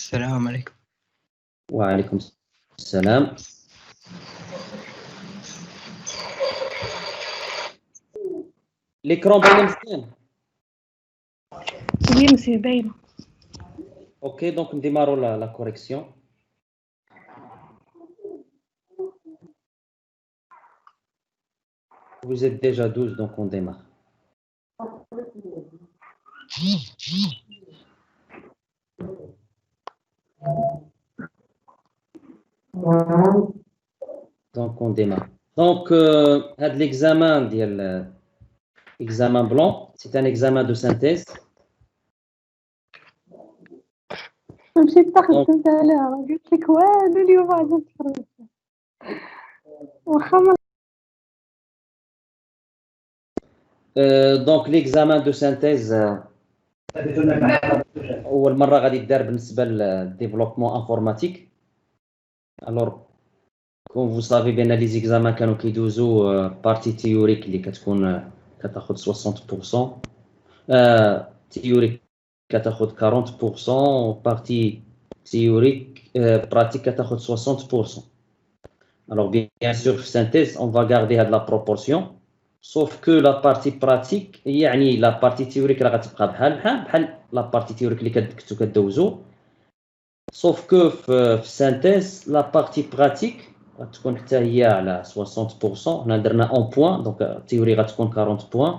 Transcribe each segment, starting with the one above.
السلام عليكم. وعليكم السلام. l'écran باين مزيان. Oui, monsieur باين. Ok, donc démarrons la correction. Vous êtes déjà 12, donc on démarre. Donc on démarre. Donc l'examen examen blanc, c'est un examen de synthèse. مشيت تخدم عليها قلت لك والو اليوم عاد نتفرج واخا Donc l'examen de synthèse أول مرة غادي يدار بالنسبة للديفلوبمون انفورماتيك. Alors comme vous savez bien les examens كانوا كيدوزو بارتي تيوريك اللي كتاخد 60%، تيوريك كتاخد 40%، بارتي تhéorique pratique كتاخد 60%. Alors bien sûr في synthèse on va garder هاد la proportion, sauf que la partie pratique يعني la partie théorique راه غتبقى بحال la partie théorique اللي كنتو كدوزو، sauf que في synthèse la partie pratique غتكون حتى هي على 60%. هنا درنا 1 point, donc التيوري غتكون 40 points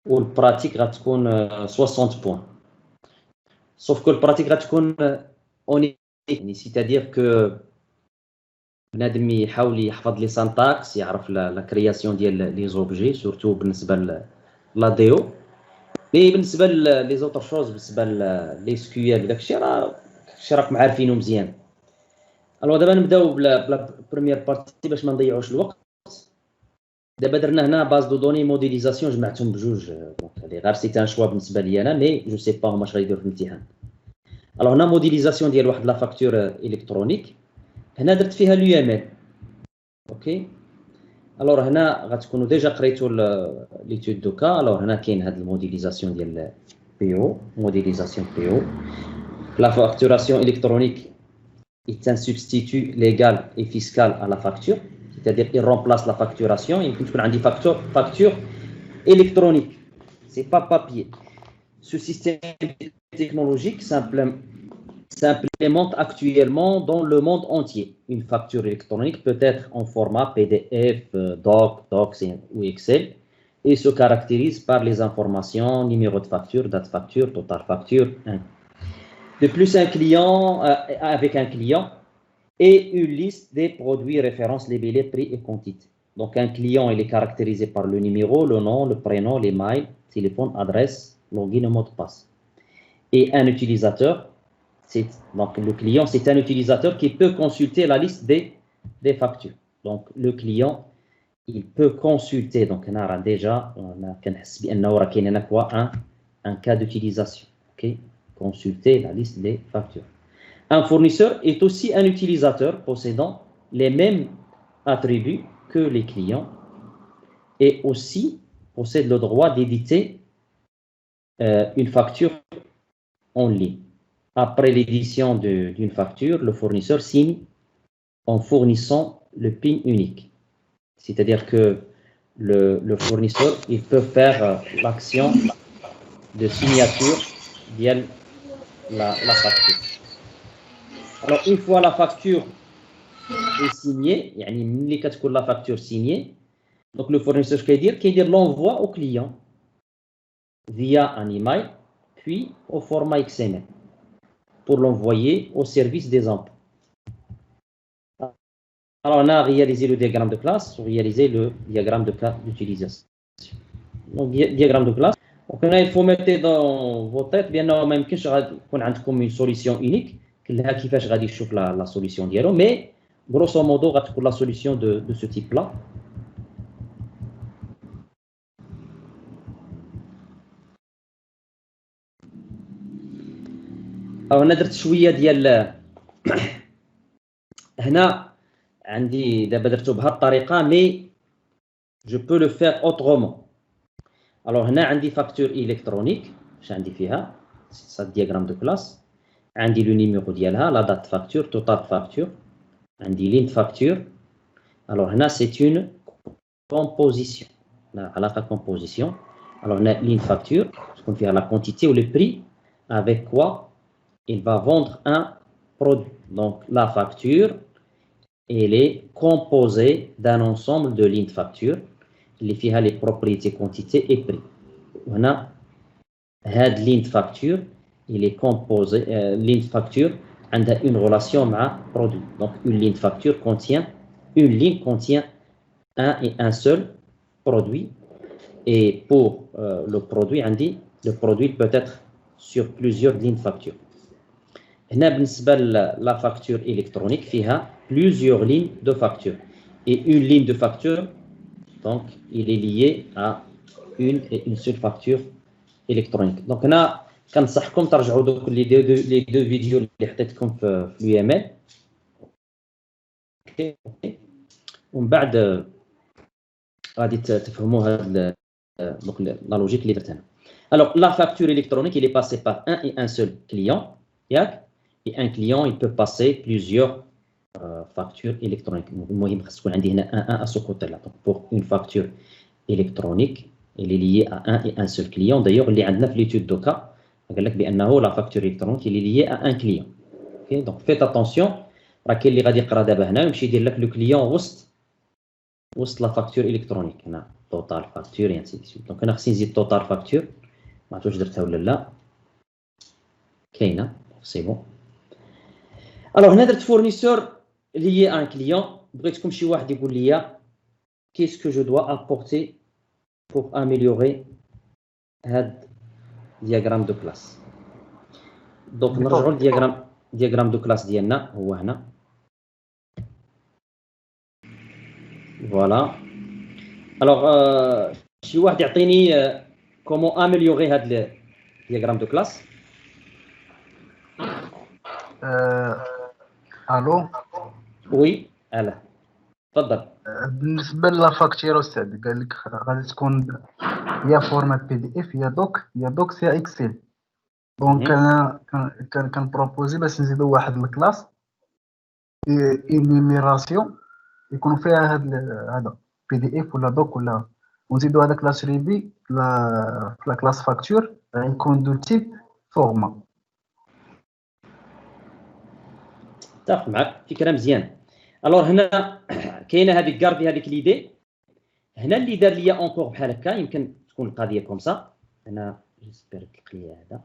والبراتيك غتكون 60 points. sauf que البراتيك غتكون يعني c'est-à-dire que بنادم يحاول يحفظ لي سانتاكس، يعرف لا كرياسيون ديال لي زوبجي سورتو بالنسبه لا دي او. مي بالنسبه لي زوتر شوز بالنسبه لي اس كيو ال داكشي راكم عارفينو مزيان. الو دابا نبداو بلا بروميير بارتي باش ما نضيعوش الوقت. دابا درنا هنا باز دو دوني موديليزاسيون جمعتهم بجوج، دونك هادي غير سيت ان شوا بالنسبه لي انا، مي جو سي با هما اش غايديروا في الامتحان. الو هنا موديليزاسيون ديال واحد لا فاكتور الكترونيك، هنا درت فيها اليو ام ال. اوكي الور هنا غتكونوا ديجا قريتوا ليتود دوكا. الور هنا كاين هاد الموديليزاسيون ديال بي او، موديليزاسيون بي او. لا فاكتوراسيون الكترونيك est un substitut légal et fiscal à la facture, c'est-à-dire il remplace la facturation. يمكن تكون عندي facture électronique, c'est pas papier. Ce système technologique s'implémente actuellement dans le monde entier. Une facture électronique peut être en format PDF, Docs ou Excel et se caractérise par les informations, numéro de facture, date facture, total facture. De plus, avec un client et une liste des produits références labellés prix et quantité. Donc un client il est caractérisé par le numéro, le nom, le prénom, les mails, téléphone, adresse, login et mot de passe. Et un utilisateur, donc le client, c'est un utilisateur qui peut consulter la liste des factures. Donc le client, il peut consulter. Donc on a déjà un cas d'utilisation. Okay? Consulter la liste des factures. Un fournisseur est aussi un utilisateur possédant les mêmes attributs que les clients et aussi possède le droit d'éditer une facture en ligne. Après l'édition d'une facture, le fournisseur signe en fournissant le PIN unique. C'est-à-dire que le fournisseur il peut faire l'action de signature via la facture. Alors une fois la facture est signée, يعني ملي كتكون la facture signée, donc le fournisseur كيدير l'envoi au client via un email puis au format XML pour l'envoyer au service des impôts. Alors on a réalisé le diagramme de classe, réalisé le diagramme de cas d'utilisation. Donc diagramme de classe. Donc là il faut mettre dans vos têtes بأنه ما يمكنش يكون عندكم une solution unique كلها كيفاش غادي تشوف la solution ديالو، mais grosso modo غتكون la solution de ce type là. انا درت شويه ديال هنا عندي دابا درتو بهذه الطريقه، مي جو بو لو فير اوترومون. الوغ هنا عندي فاكتور الكترونيك، اش عندي فيها سا دياغرام دو كلاس، عندي le numéro ديالها, la date facture, total facture, عندي ligne facture. Alors هنا c'est une composition, علاقة composition. Alors هنا ligne facture, تكون فيها la quantité ou le prix avec quoi il va vendre un produit. Donc la facture, elle est composée d'un ensemble de lignes facture اللي فيها les propriétés quantité et prix. وهنا هاد ligne facture il est composé ligne facture عندها une relation مع produit. Donc une ligne facture contient un et un seul produit. Et pour le produit عندي le produit peut être sur plusieurs lignes facture. هنا بالنسبة la facture électronique فيها plusieurs lignes de facture. Et une ligne de facture, donc il est lié à une et une seule facture électronique. Donc هنا كنصحكم ترجعوا دوك les deux فيديو اللي حطيتكم في UML. ومن بعد غادي تفهموا هاد donc la logique اللي درت هنا. Alors la facture électronique il est passé par un et un seul client, ياك. Et un client il peut passer plusieurs factures électroniques. المهم خاص تكون عندي هنا un à ce côté là. Donc pour une facture électronique elle est liée à un et un seul client. D'ailleurs اللي عندنا في l'étude de cas قال لك بانه la facture électronique elle est liée à un client. OK, donc faites attention. راه كاين اللي غادي يقرا دابا هنا ويمشي يدير لك لو كليون وسط لا فاكتور الكترونيك. هنا توتال فاكتور يعني دونك هنا خصني نزيد توتال فاكتور. ما عرفتش درتها ولا لا. كاينه سي بون. الوغ هنا درت فورنيسور lié à un client. بغيتكم شي واحد يقول لي qu'est-ce que je dois apporter pour améliorer هاد diagramme de classe. دونك نرجعوا للدياغرام دو كلاس ديالنا. هو هنا فوالا. الوغ شي واحد يعطيني كومون اميليوري هاد الدياغرام دو كلاس. الو وي الا تفضل. بالنسبه لافاكتير استاذ قال لك غادي تكون يا فورمات PDF يا دوكس يا اكسل. دونك انا كان بروبوزي باش نزيدو واحد الكلاس انيميراسيون يكون فيها هذا PDF ولا دوك ولا، ونزيدو هذا كلاس ريبي لا كلاس فاكتور يكون دو تيب فورما. اتفق معك، فكره مزيان. الوغ هنا كاينه هذيك كاردي هذيك ليدي. هنا اللي دار ليا اونكور بحال هكا يمكن تكون القضيه كوم سا. انا جيسبر تلقى هذا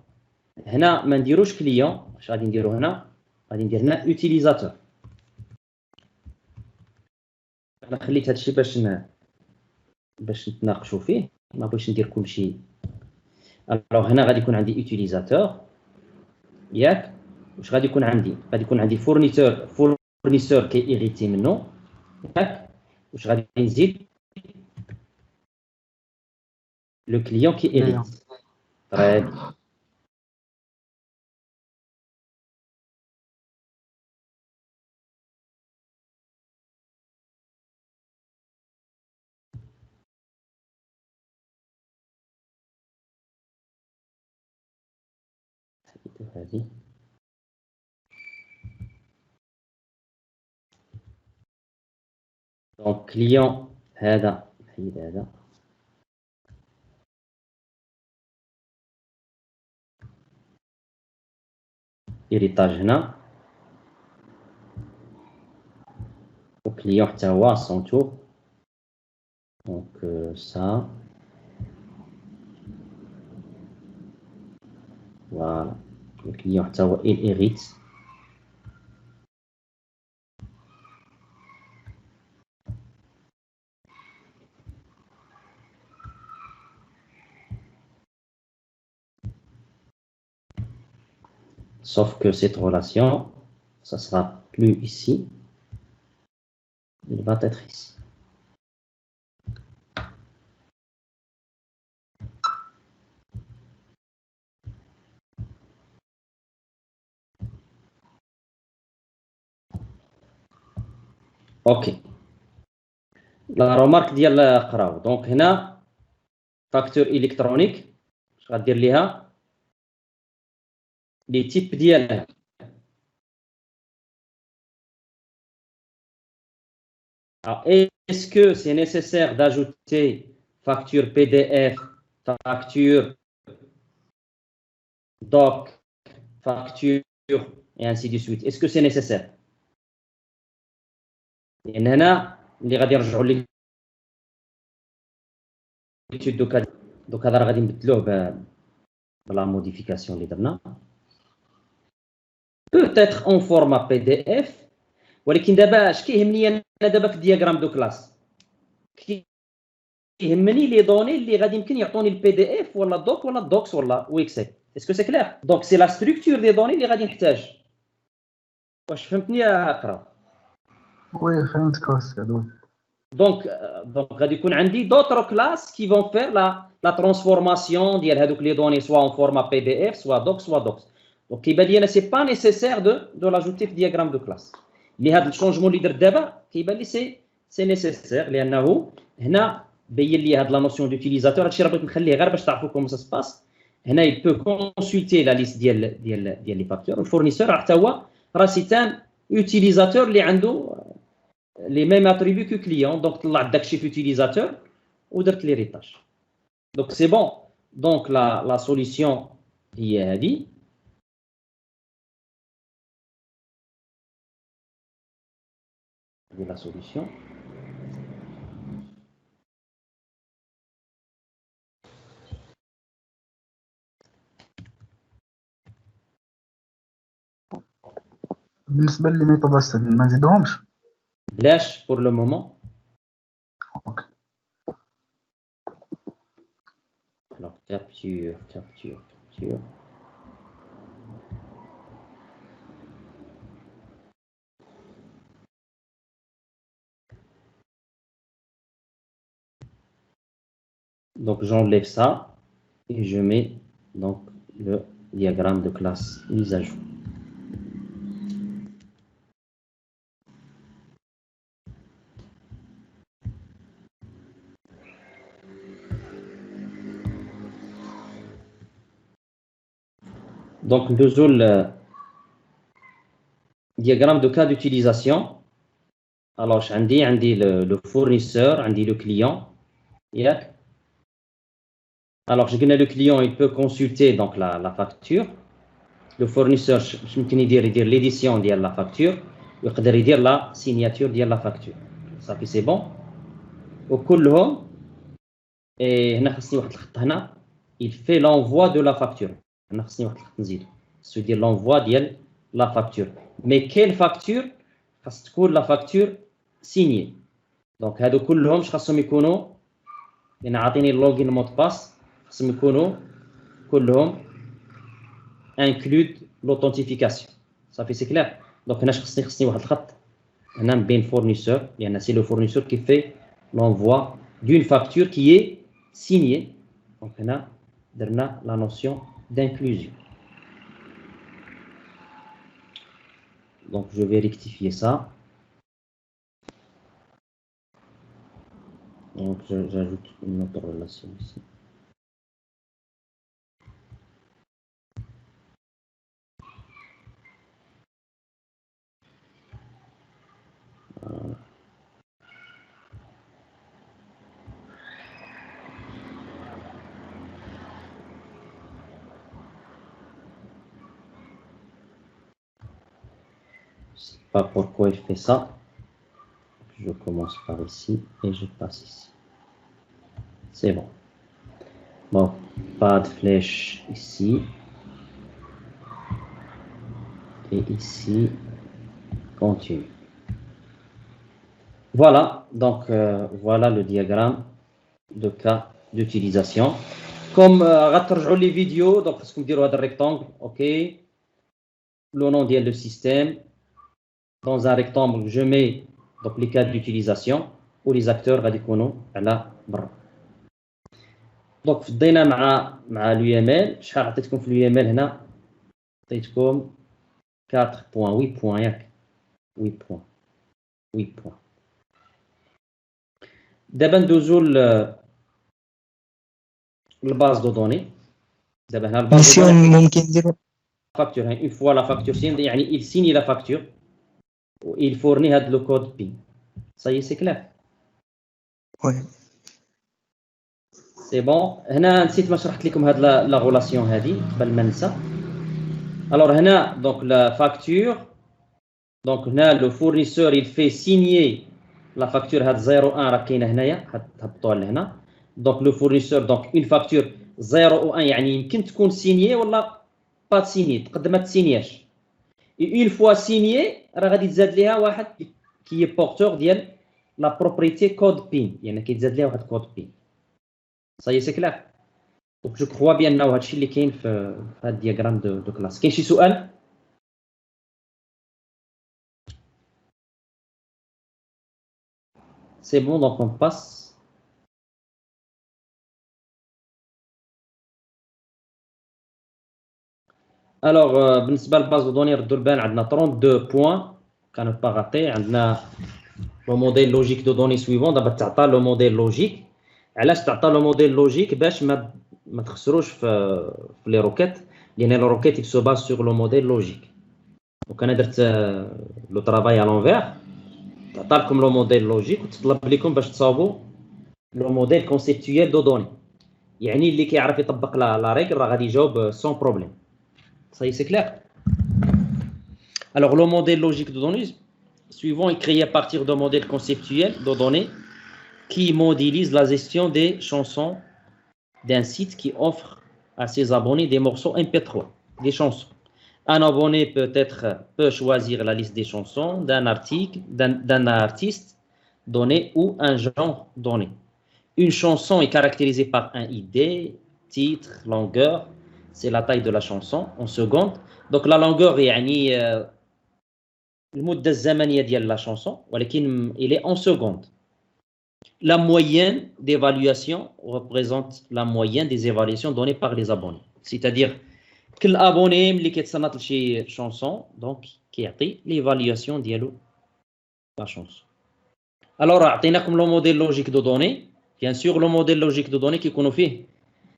هنا ما نديروش كليون. اش غادي نديرو هنا؟ غادي ندير هنا اوتيليزاتور. انا خليت هذا الشيء باش نتناقشوا فيه، ما بغيتش ندير كلشي. الوغ هنا غادي يكون عندي اوتيليزاتور ياك. واش غادي يكون عندي؟ غادي يكون عندي فورنيسور كي ايريتي منه ياك. واش غادي نزيد؟ لو كليون كي ايريت. طيب هذه دونك كليون هذا نحيد هذا. إيريتاج هنا وكليون حتى هو سون تور. دونك سا فوالا الكليون حتى هو إيريت. Sauf que cette relation, ça sera plus ici, il va être ici. Ok. La remarque ديال قراو. دونك هنا فاكتور الكترونيك اش غدير ليها؟ لي تيب ديالها Alors, est-ce que c'est nécessaire d'ajouter facture PDF, facture doc, facture et ainsi de suite? Est-ce que c'est nécessaire? لأن هنا اللي غادي نرجعوا للتيود دوك هذا راه غادي نبدلوه بلا موديفيكاسيون اللي درنا peut-être en format PDF ولكن دابا اش كيهمني انا دابا في الدياغرام دو كلاس كيهمني لي دوني اللي غادي يمكن يعطوني البي دي اف ولا الدوك ولا الدوكس ولا ويكسل اسكو سي كلير دونك سي لا ستركتور دي دوني اللي غادي نحتاج واش فهمتني يا اقرا وي فهمتك استاذ دونك غادي يكون عندي دوطر كلاس كي فون فير لا ترانسفورماسيون ديال هذوك لي دوني سوا اون فورما بي دي اف سوا دوكس دونك كيبان لي انا سي با نيسيسير دو لاجوتي في دياغرام دو كلاس لي هذا الشونجمون اللي درت دابا كيبان لي سي نيسيسير لانه هنا بين لي هاد لا نوسيون دوتيليزاتور هادشي راه بغيت نخليه غير باش تعرفوا كومون سا سباس هنا يبو كونسولتي لا ليست ديال لي فاكتور الفورنيسور حتى هو راه سيتان يوتيليزاتور اللي عنده لي ميم اتريبيو كو كليون دونك طلعت داكشي في يوتيليزاتور ودرت لي ريتاج دونك سي بون دونك لا سوليسيون هي هذه la solution. بالنسبة لي ميثود أستاذ ما نزيدهمش بلاش pour le moment. أوكي. Alors capture. Donc j'enlève ça et je mets donc le diagramme de classe mise à jour. Donc le diagramme de cas d'utilisation. Alors عندي le fournisseur, عندي le client. ياك Alors, je le client, il peut consulter donc la facture. Le fournisseur, je peux dire l'édition de la facture. Il peut dire la signature de la facture. Ça fait c'est bon. Au كلهم et il fait l'envoi de la facture. C'est-à-dire l'envoi de la facture. Mais quelle facture? C'est la facture signée. Donc, هادو كلهم خاصهم يكونوا عاطيني اللوغين مود باس خاصهم يكونوا كلهم include l'authentification. Ça fait c'est clair. Donc هنا خصني واحد الخط هنا بين fournisseur لأن c'est le fournisseur qui fait l'envoi d'une facture qui est signée. Donc هنا درنا la notion d'inclusion. Donc je vais rectifier ça. Donc j'ajoute une autre relation ici. Je sais pas pourquoi il fait ça. Je commence par ici et je passe ici. C'est bon. Bon, pas de flèche ici. Et ici, continue. Voilà, donc voilà le diagramme de cas d'utilisation. Comme غترجعوا les vidéos, donc خصكم ديروا هذا rectangle, ok. Le nom ديال le système. Dans un rectangle, je mets donc les cas d'utilisation où les acteurs غادي يكونوا على برا. Donc فضينا مع l'UML. شحال عطيتكم في l'UML هنا؟ عطيتكم 4.8 points ياك 8 points. دابا ندوزو الباز دو دوني. دابا هنا الباز دو دوني ممكن نديرو فاكتور une fois la facture signée يعني il signe la facture و il fournit هاد le code PIN. Ça y est, c'est clair. Oui. C'est bon. هنا نسيت ما شرحت لكم هاد لا غولاسيون هذه قبل ما ننسى. Alors هنا donc la facture. Donc هنا le fournisseur il fait signer la facture هاد 01 راه كاينه هنايا هبطوها لهنا. Donc le fournisseur donc une facture 01 يعني يمكن تكون سينيي ولا با سينيي تقدر ما تسينياش. Et une fois signé راه غادي تزاد ليها واحد qui est porteur ديال la propriété code PIN يعني كيتزاد ليها واحد كود PIN. Ça y est, c'est clair. Donc je crois bien انه هادشي اللي كاين في هاد الدياغرام دو كلاس. كاين شي سؤال؟ C'est bon, donc on passe. Alors بالنسبه للباز دو دوني ردوا البال عندنا 32 بوين كانوا با غاطي. عندنا لو موديل لوجيك دو دوني سويفون. دابا تعطى لو موديل لوجيك. علاش تعطى لو موديل لوجيك؟ باش ما تخسروش في لي روكيت لان لو روكيت سو باز سور لو موديل لوجيك. دونك انا درت لو طرافاي ا لونفير. تعطى لكم لو موديل لوجيك وتطلب لكم باش تصاوبوا لو موديل كونسيبتويال دو دوني يعني اللي كيعرف يطبق لا ريغل راه غادي يجاوب سون بروبليم. Ça y est, c'est clair. Alors, le modèle logique de données suivant est créé à partir d'un modèle conceptuel de données qui modélise la gestion des chansons d'un site qui offre à ses abonnés des morceaux MP3, des chansons. Un abonné peut choisir la liste des chansons d'un article, d'un artiste donné ou un genre donné. Une chanson est caractérisée par un ID, titre, longueur. C'est la taille de la chanson en secondes. Donc la longueur يعني المدة الزمنية ديال la chanson ولكن il est en secondes. La moyenne d'évaluation représente la moyenne des évaluations données par les abonnés. C'est-à-dire كل abonné اللي كيتصنت لشي chanson donc كيعطي l'évaluation ديالو la chanson. Alors عطيناكم le modèle logique de données. Bien sûr le modèle logique de données كيكونوا فيه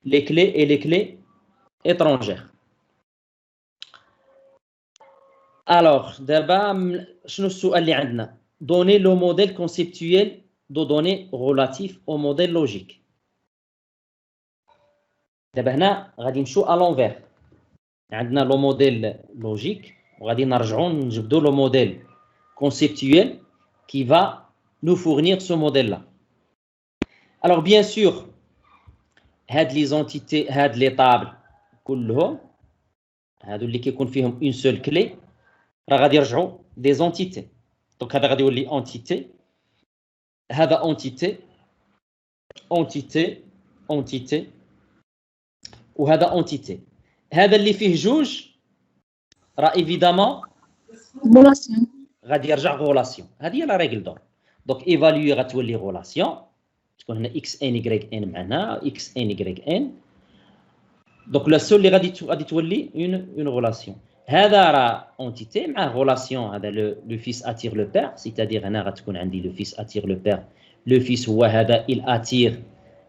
les clés et les clés étrangère. Alors, d'abord, شنو السؤال اللي عندنا؟ Donner le modèle conceptuel de données relatif au modèle logique. دابا هنا غادي نمشيو à l'envers. عندنا le modèle logique وغادي نرجعوا نجبدوا le modèle conceptuel qui va nous fournir ce modèle-là. Alors, bien sûr, هاد les entités, هاد les tables كلهم هادو اللي كيكون فيهم اون سول كلي راه غادي يرجعوا دي زونتيتي. دونك هذا غادي يولي اونتيتي، هذا اونتيتي اونتيتي اونتيتي وهذا اونتيتي. هذا اللي فيه جوج راه ايفيدامون غولاسيون غادي يرجع غولاسيون. هذه هي لا ريغل دور. دونك ايفالوي غتولي غولاسيون تكون هنا اكس ان يغريك ان معنا اكس ان يغريك ان. Donc la seule اللي غادي تولي une relation. هذا راه entité مع relation. هذا le fils attire le père, c'est-à-dire هنا غتكون عندي le fils attire le père. Le fils هو هذا il attire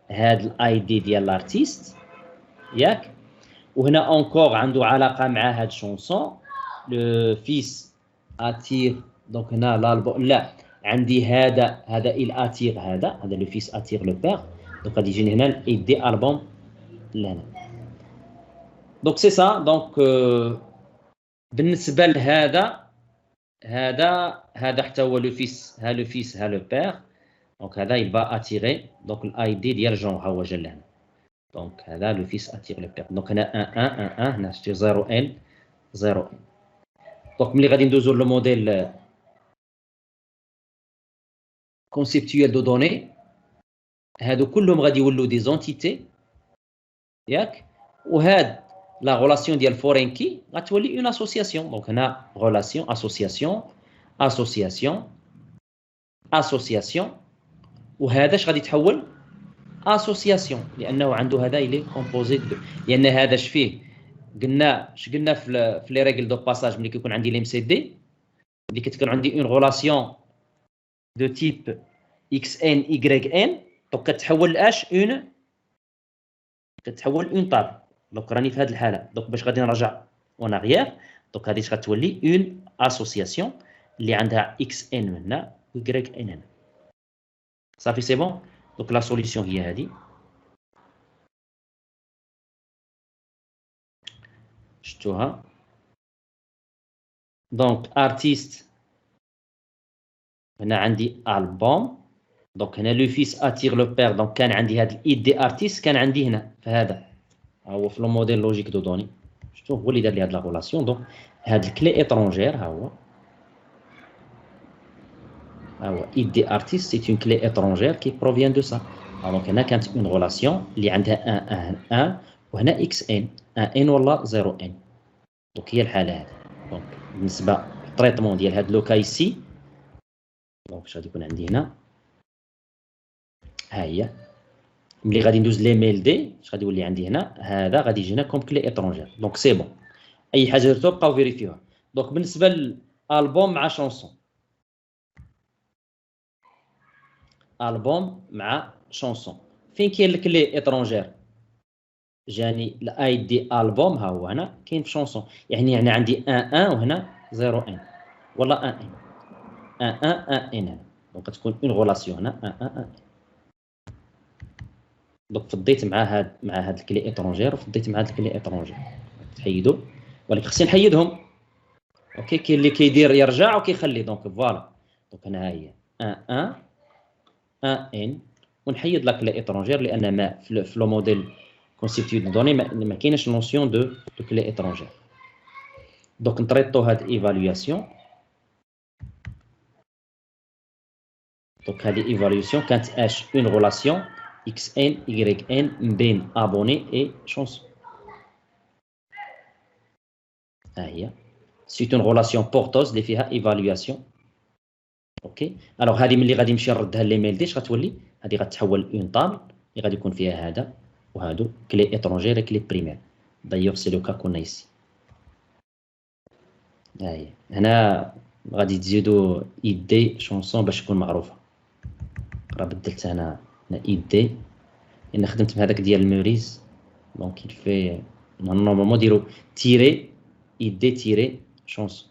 هذا الاي دي ديال l'artiste ياك. وهنا encore عنده علاقه مع هاد شونسون. le fils attire donc هنا l'album لا عندي هذا il attire هذا le fils attire le père. donc غادي يجيني هنا الايدي البوم لهنا. Donc c'est ça. Donc بالنسبة لهذا هذا حتى هو لو فيس ها لو فيس ها لو بير. دونك هذا il va attirer donc الاي دي ديال جون ها هو جا لهنا. دونك هذا لو فيس اتير لو بير. دونك هنا 1 1 1 هنا شتي 0 ان 0 ان. دونك ملي غادي ندوزو لو موديل كونسيبتويال دو دوني هادو كلهم غادي يولوا دي زونتيتي ياك. وهاد la relation ديال فورينكي غتولي une association. دونك هنا relation association association association وهذا اش غادي يتحول association لانه عنده هذا اللي كومبوزي دو. لان هذا اش فيه قلنا في لي ريغل دو باساج ملي كيكون عندي الام سي دي اللي كتكون عندي une relation de type xn yn. دونك كتحول لاش كتحول اون طابل. دونك راني في هذه الحاله. دونك باش غادي نرجع اون اغيير دونك هذه غتولي اون اسوسياسيون اللي عندها اكس ان من هنا و y ان هنا. صافي سي بون. دونك لا سوليسيون هي هذه. شفتوها؟ دونك ارتيست هنا عندي البوم. دونك هنا لو فيس اتير لو بير. دونك كان عندي هذا الايد دي ارتيست كان عندي هنا فهذا هو في لو موديل لوجيك دو دوني. شفتوا هو اللي دار لي هاد لا غولاسيون. دونك هاد الكلي ايترونجير ها هو id des artistes, c'est une clé étrangère qui provient de ça. Alors, هنا كانت une relation اللي عندها 1 وهنا xn 1n ولا 0n. دونك هي الحالة هذه. دونك بالنسبة للتريتمون ديال هاد لوكا يسي، دونك اش غادي يكون عندي هنا ها هي. ملي غادي ندوز لي ميل دي اش غادي يولي عندي هنا؟ هذا غادي يجينا كوم كلي ايترونجير. دونك سي بون. اي حاجة درتوها بقاو فيريفيوها. دونك بالنسبة للالبوم مع شونسون، البوم مع شونسون، فين كاين الكلي ايترونجير؟ جاني الاي دي البوم ها هو هنا كاين في شونسون. يعني عندي 1 وهنا 0 ان ولا 1 ان هنا. دونك تكون اون غولاسيون هنا 1 دونك فضيت مع هاد الكلي ايترونجير وفضيت مع هاد الكلي ايترونجير. تحيدوا ولكن خصني نحيدهم. اوكي كاين اللي كيدير يرجع وكيخلي. دونك فوالا. دونك هنا ها هي 1 ان ونحيد لا كلي ايترونجير لان ما في لو موديل constitué de données ما كاينش نوسيون دو كلي ايترونجير. دونك نطريطو هاد ايفالواسيون. دونك هادي ايفالواسيون كانت اش اون غولاسيون اكس ان واي ان بين ابوني اي شونسون. ها هي سي اون غولاسيون بورتوز اللي فيها ايفالواسيون. اوكي الوغ هادي ملي غادي نمشي نردها لي ميل ديش غتولي هادي غتحول اون طابل اللي غادي يكون فيها هذا وهادو كلي ايترونجير و كلي بريمير. دايوغ سي لو كا كنا يسي. ها هي هنا غادي تزيدو ايد دي شونسون باش تكون معروفه. راه بدلت انا ايد دي لان خدمت بهذاك ديال الموريز. دونك يلفي نورمالمون ديرو تيري ايد دي تيري شونسون.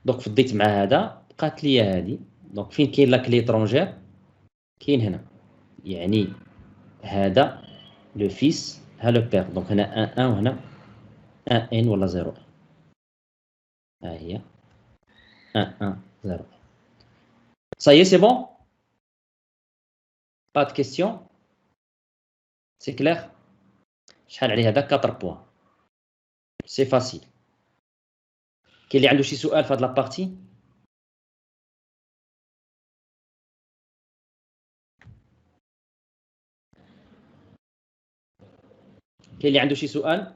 دونك فضيت مع هذا بقات لي هذه. دونك فين كاين لا كلي ايترونجير؟ كاين هنا. يعني هذا لو فيس ها لو بير. دونك هنا 1 وهنا 1 ان ولا 0 ان. ها هي 1 0. Ça y est, c'est bon? Pas de questions? C'est clair? شحال عليه هذا 4 points. C'est facile. كاين اللي عنده شي سؤال في هاد لابارتي؟ كاين اللي عنده شي سؤال؟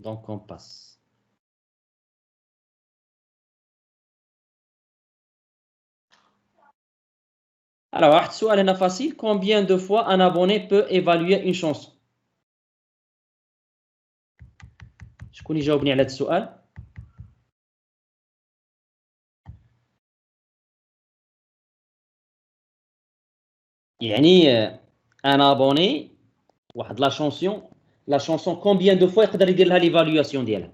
Donc on passe. Alors واحد السؤال هنا facile. Combien de fois un abonné peut évaluer une chanson? شكون يجاوبني على هذا السؤال؟ يعني ان ابوني واحد لا شونسون كومبيان دو فوا يقدر يدير لها ليفالواسيون ديالها؟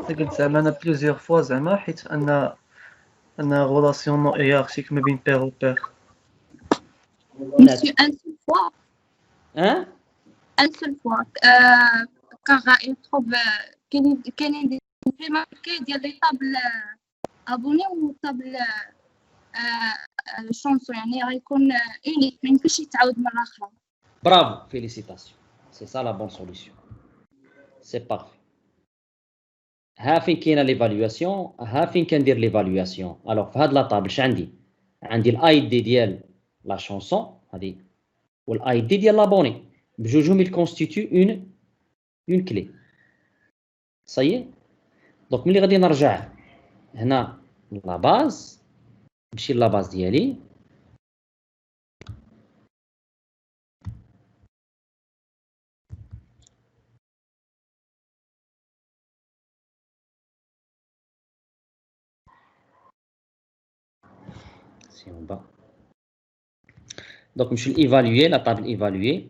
قلت زعما انا بليزيور فوا زعما حيت ان غولاسيون نو هيرارشيك ما بين بير و بير. Monsieur, un seul fois. Hein? Un seul fois. Car il trouve qu'il y a des remarqués des tables abonnées ou tables chansons. يعني غيكون unique ما يمكنش يتعاود مرة أخرى. Bravo, félicitations. C'est ça la bonne solution. C'est parfait. ها فين كاينه ليفالواسيون، ها فين كندير ليفالواسيون. الوغ في هاد لا طابل اش عندي الاي دي ديال لا شونسون هادي والاي دي ديال لابوني بجوجهم يكونستيتيو اون كلي. صايي. دونك ملي غادي نرجع هنا لا باز نمشي لا باز ديالي سي اون با. دونك نمشيو ايفالوي لا طابل ايفالوي.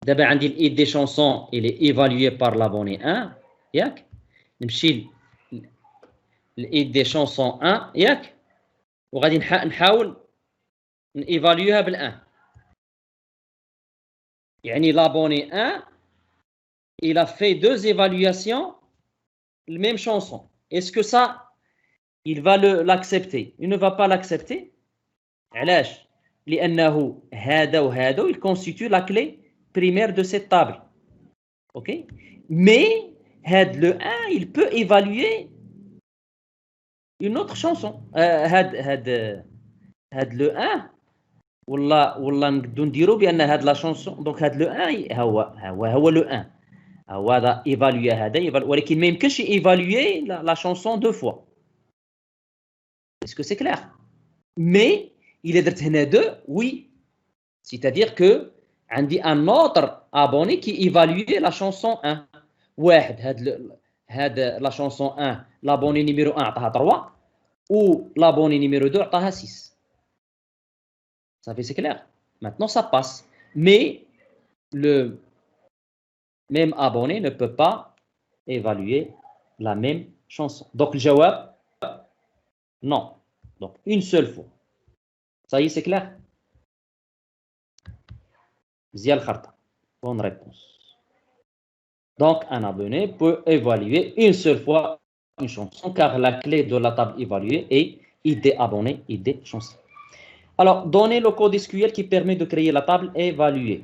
D'abord, عندي l'id des chansons, il est évalué par l'abonné 1, ياك نمشي l'id des chansons 1, ياك وغادي نحاول نيفاليوها بال1. يعني l'abonné 1, il a fait 2 évaluations, la même chanson. Est-ce que ça, il va l'accepter? Il ne va pas l'accepter. علاش؟ لأنه هذا وهذا il constitue la clé primaire de cette table. OK? Mais le 1, il peut évaluer une autre chanson. le 1 والله نقدروا نديروا بان هاد لا شونسون دونك هاد لو 1 هو لو 1 هو هذا ايفالوي هذا ولكن ما يمكنش ايفالوي لا شونسون دو فوا. اسكو سي كلير؟ مي الا درت هنا دو وي سيتادير كو عندي ان اوتر ابوني كي ايفالوي لا شونسون 1 واحد هاد لا شونسون 1 لابوني نيميرو 1 عطاها 3 و لابوني نيميرو 2 عطاها 6. Ça fait, c'est clair. Maintenant, ça passe. Mais le même abonné ne peut pas évaluer la même chanson. Donc, le jawab, non. Donc, une seule fois. Ça y est, c'est clair? Zial Kharta. Bonne réponse. Donc, un abonné peut évaluer une seule fois une chanson car la clé de la table évaluée est ID abonné, ID chanson. Alors, donnez le code SQL qui permet de créer la table évaluée.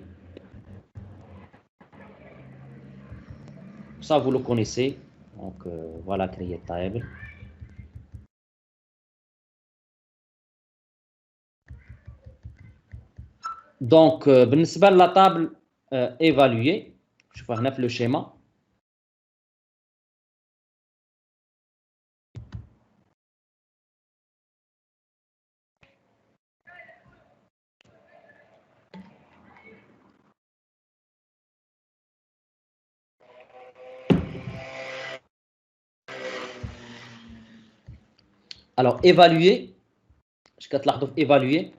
Ça, vous le connaissez. Donc, voilà, créer table. Donc, بالنسبة la table évaluée, je vois هنا في le schéma. Alors, évaluer, je vais te évaluer.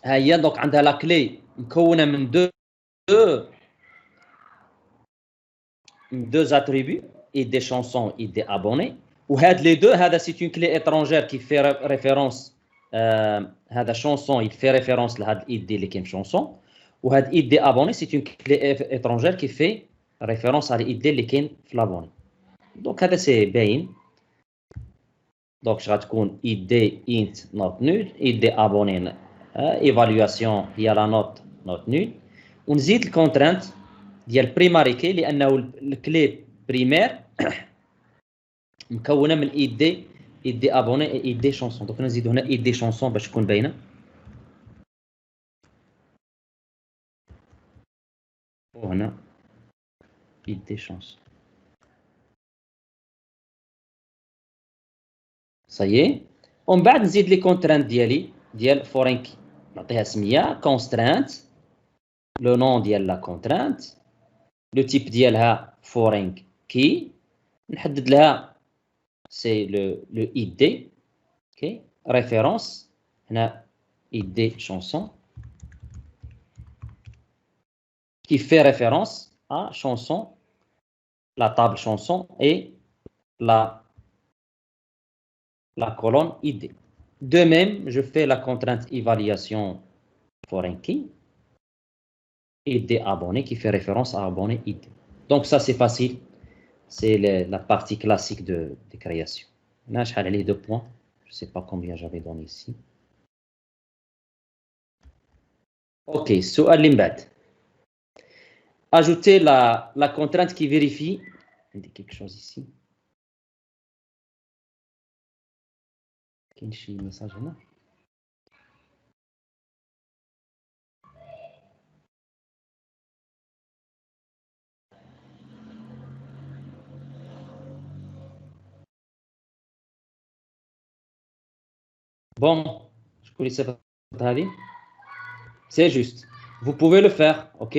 هي donc عندها la clé مكونة من deux attributs et des chansons et des abonnés. وهاد les deux, هذا c'est une clé étrangère qui fait référence هذا chanson il fait référence لهاد id اللي كاين chanson وهاد id abonné c'est une clé étrangère qui fait référence على id اللي كاين في l'abonné. Donc هذا c'est باين. Donc غتكون id int not nul id abonné évaluation هي la note nul ونزيد الكونترانت ديال primary key لانه الكلي بريمير مكونه من id abonné et id chanson. دونك نزيد هنا id chanson باش تكون باينه. وهنا id chanson. Ça y est. ومن بعد نزيد لي كونترانت ديالي ديال foreign key نعطيها سميه constraint le nom ديال la contrainte le type ديالها foreign key نحدد لها c'est le id OK référence هنا id chanson qui fait référence à chanson la table chanson et la colonne id. De même, je fais la contrainte évaluation foreign key id abonné qui fait référence à abonné id. Donc ça c'est facile, c'est la partie classique de création. Là je vais les 2 points, je sais pas combien j'avais donné ici. OK, السؤال اللي من بعد. Ajoutez la contrainte qui vérifie. Il y a quelque chose ici. كاين شي ميساج هنا. Bon, شكون اللي صيفط هذه؟ C'est juste. Vous pouvez le faire, OK?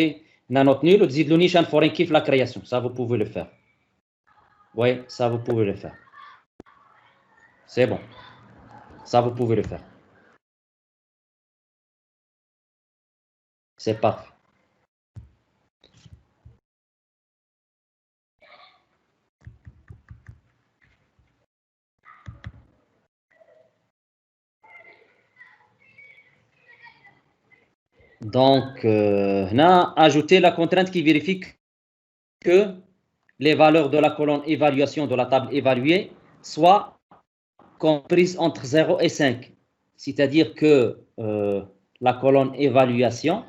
La note nulle, تزيد له نيشان foreign key في la création. Ça, vous pouvez le faire. Oui, ça, vous pouvez le faire. C'est bon. Ça, vous pouvez le faire. C'est parfait. Donc, هنا ajouter la contrainte qui vérifie que les valeurs de la colonne évaluation de la table évaluée soient comprises entre 0 et 5. C'est-à-dire que la colonne évaluation,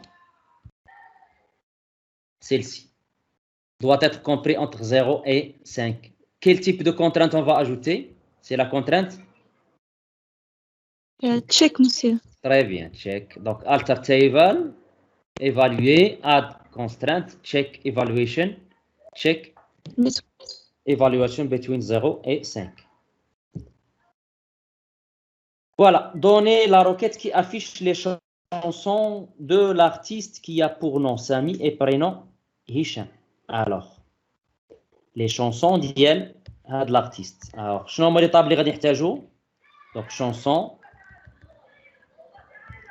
celle-ci, doit être comprise entre 0 et 5. Quel type de contrainte on va ajouter? C'est la contrainte? Check, monsieur. Très bien, check. Donc, alter table, évaluer, add constraint, check evaluation, check evaluation between 0 et 5. Voilà, donner la requête qui affiche les chansons de l'artiste qui a pour nom Sami et prénom Hicham. Alors, les chansons ديال هاد l'artiste. Alors, شنو هما لي طاب اللي غادي نحتاجو؟ Donc, chanson,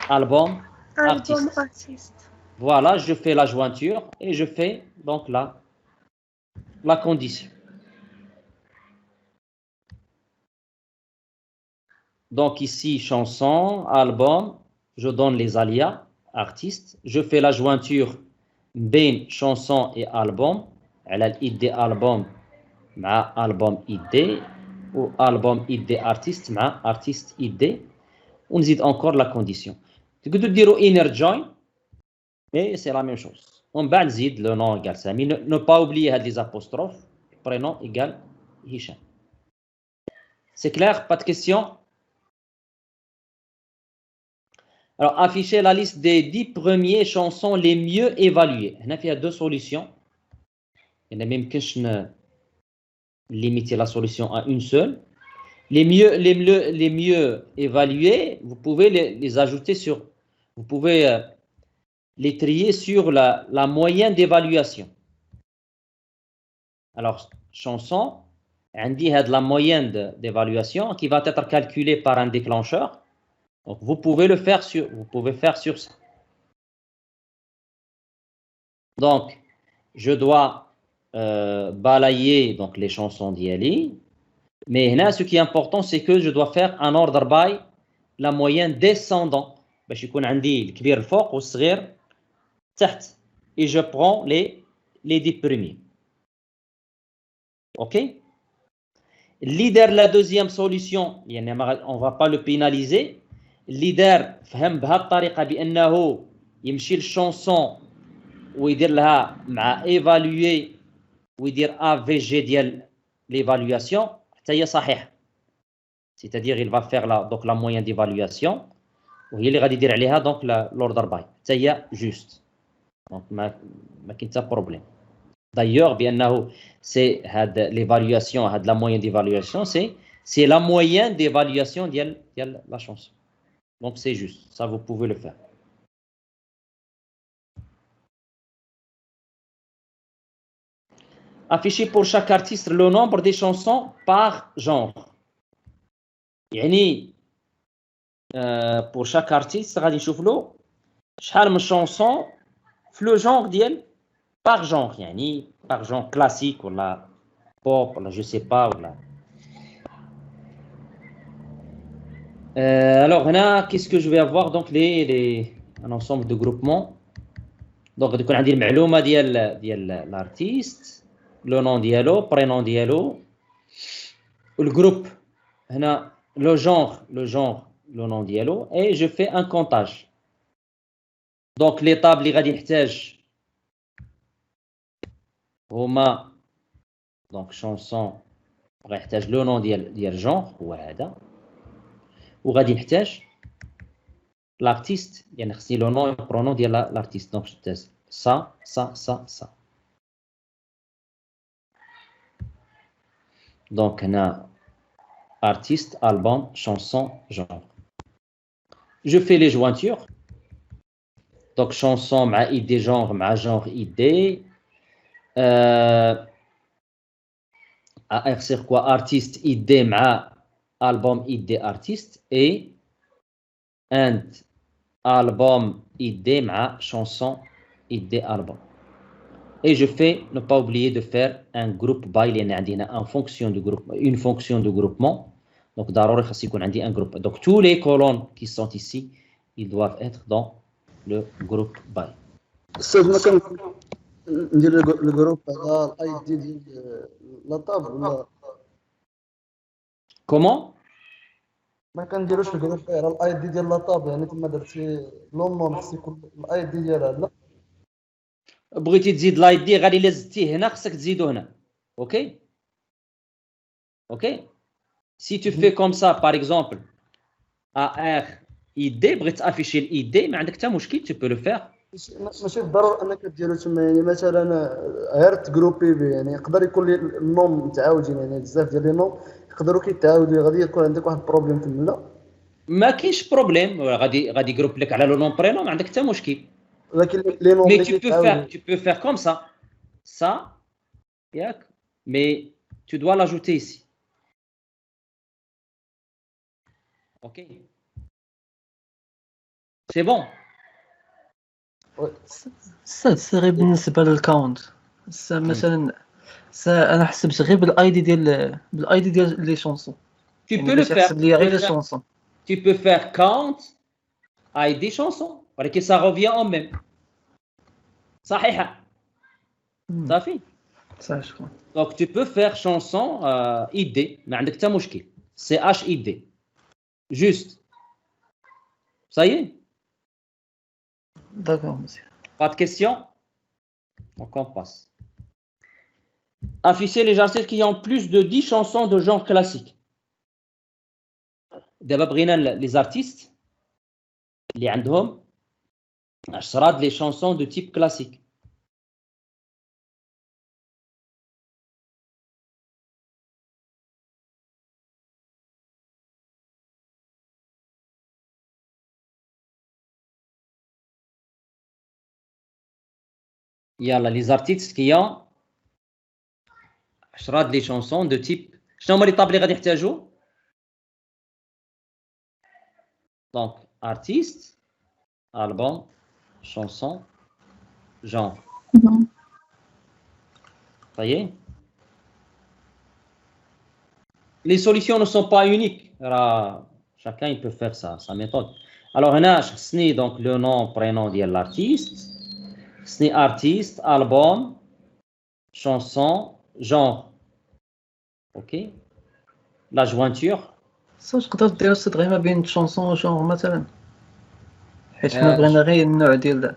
album, artiste. Voilà, je fais la jointure et je fais donc la condition. Donc ici, chanson, album, je donne les alias, artiste. Je fais la jointure بين chanson et album. على id album مع album id ou album id artiste مع artiste id. ونزيد encore la condition. تقدروا ديروا inner join, mais c'est la même chose. On va نزيد le nom égale Sami. Ne pas oublier les apostrophes. Prénom égale Hicham. C'est clair? Pas de questions? Alors, afficher la liste des 10 premières chansons les mieux évaluées. Il y a deux solutions. Il y a même que je limiter la solution à une seule. Les mieux évalués, vous pouvez les ajouter sur... Vous pouvez les trier sur la moyenne d'évaluation. Alors, chanson, on dit la moyenne d'évaluation qui va être calculée par un déclencheur. Donc, vous pouvez faire sur ça. Donc, je dois balayer donc, les chansons d'Yali. Mais là, ce qui est important, c'est que je dois faire un ordre by la moyenne descendant. باش يكون عندي الكبير الفوق والصغير تحت. Et je prends les 10 premiers. OK? Leader, la deuxième solution, on ne va pas le pénaliser. Leader فهم بهذه الطريقة بأنه يمشي للشانسون ويدير لها مع évaluer ويدير AVG ديال l'évaluation حتى هي صحيحة. C'est-à-dire il va faire donc la moyenne d'évaluation وهي اللي غادي يدير عليها donc l'order by حتى هي juste. Donc ما كاين حتى problème. D'ailleurs بأنه c'est l'évaluation la moyenne d'évaluation c'est la moyenne d'évaluation ديال la chanson. Donc c'est juste, ça vous pouvez le faire. Afficher pour chaque artiste le nombre des chansons par genre. يعني pour chaque artiste غادي نشوف له شحال من chanson في le genre ديال par genre يعني par genre classique ولا pop ولا je sais pas ولا alors هنا qu'est-ce que je vais avoir donc un ensemble de groupements. Donc غادي يكون عندي المعلومه ديال l'artiste, le nom ديالو, prénom ديالو, le groupe هنا le genre, le nom ديالو, et je fais un comptage. Donc les tables اللي غادي نحتاج هما donc chanson غنحتاج le nom ديال genre هو هذا. وغادي نحتاج l'artiste يعني خصني لو نون برونون ديال l'artiste. Donc je teste ça. Donc هنا artiste, album, chanson, genre. Je fais les jointures. Donc chanson مع ID genre مع genre ID. c'est quoi artiste ID مع album ID artiste et un album ID مع chanson ID album. Et je fais, ne pas oublier de faire un groupe by لأن عندنا une fonction de groupement. Donc ضروري خاص يكون عندي un groupe. Donc tous les colonnes qui sont ici, ils doivent être dans le groupe by. استاذ ما كان ندير الجروب على الاي دي ديال لا طابل ولا Comment? ما كنديروش الجروب على الاي دي ديال لا طابل يعني تما درتي لونون خص يكون الاي دي ديالها لا بغيتي تزيد لايد دي غادي الا زدتيه هنا خصك تزيدو هنا. اوكي اوكي سي تو في كوم سا باغ اكزومبل ار اي دي بغيت تافيشي الاي دي ما عندك حتى مشكل تو بو لو فير. ماشي بالضروره انك ديرو تما يعني مثلا غير تجروبي به يعني يقدر يكون لي النوم متعاودين يعني بزاف ديال لي نوم يقدروا كيتعاودوا غادي يكون عندك واحد البروبليم تما لا ما كاينش بروبليم غادي يجروب لك على لو نون برينون ما عندك حتى مشكل. ولكن لي نوم مي اللي tu كيتعاودوا peux faire comme ça ياك mais tu dois l'ajouter ici. OK c'est bon. غير بالنسبه للكاونت مثلا انا حسبت غير بالاي دي ديال لي شونسون Tu يعني peux le باش faire. يحسب لي غير لي شونسون Tu peux faire count ID chanson ولكن ça revient au même. صحيحة. صافي. صح شكرا. Donc tu peux faire chanson ID ما عندك حتى مشكل. CHID. Juste. Ça y est. داكور مزيان. Pas de questions? Donc on passe. Afficher les artistes qui ont plus de 10 chansons de genre classique. دابا بغينا les artistes اللي عندهم 10 les chansons de type classique. يلا les artistes qui ont 10 les chansons de type شنو هما لي طاب اللي غادي يحتاجوا donc artiste album chanson genre ça y est les solutions ne sont pas uniques chacun il peut faire sa méthode alors هنا خصني donc le nom prénom ديال l'artiste خصني artiste album chanson genre ok la jointure صافي تقدر دير الصدغي ما بين شونسون وجونغ مثلا حيت حنا بغينا غير النوع ديال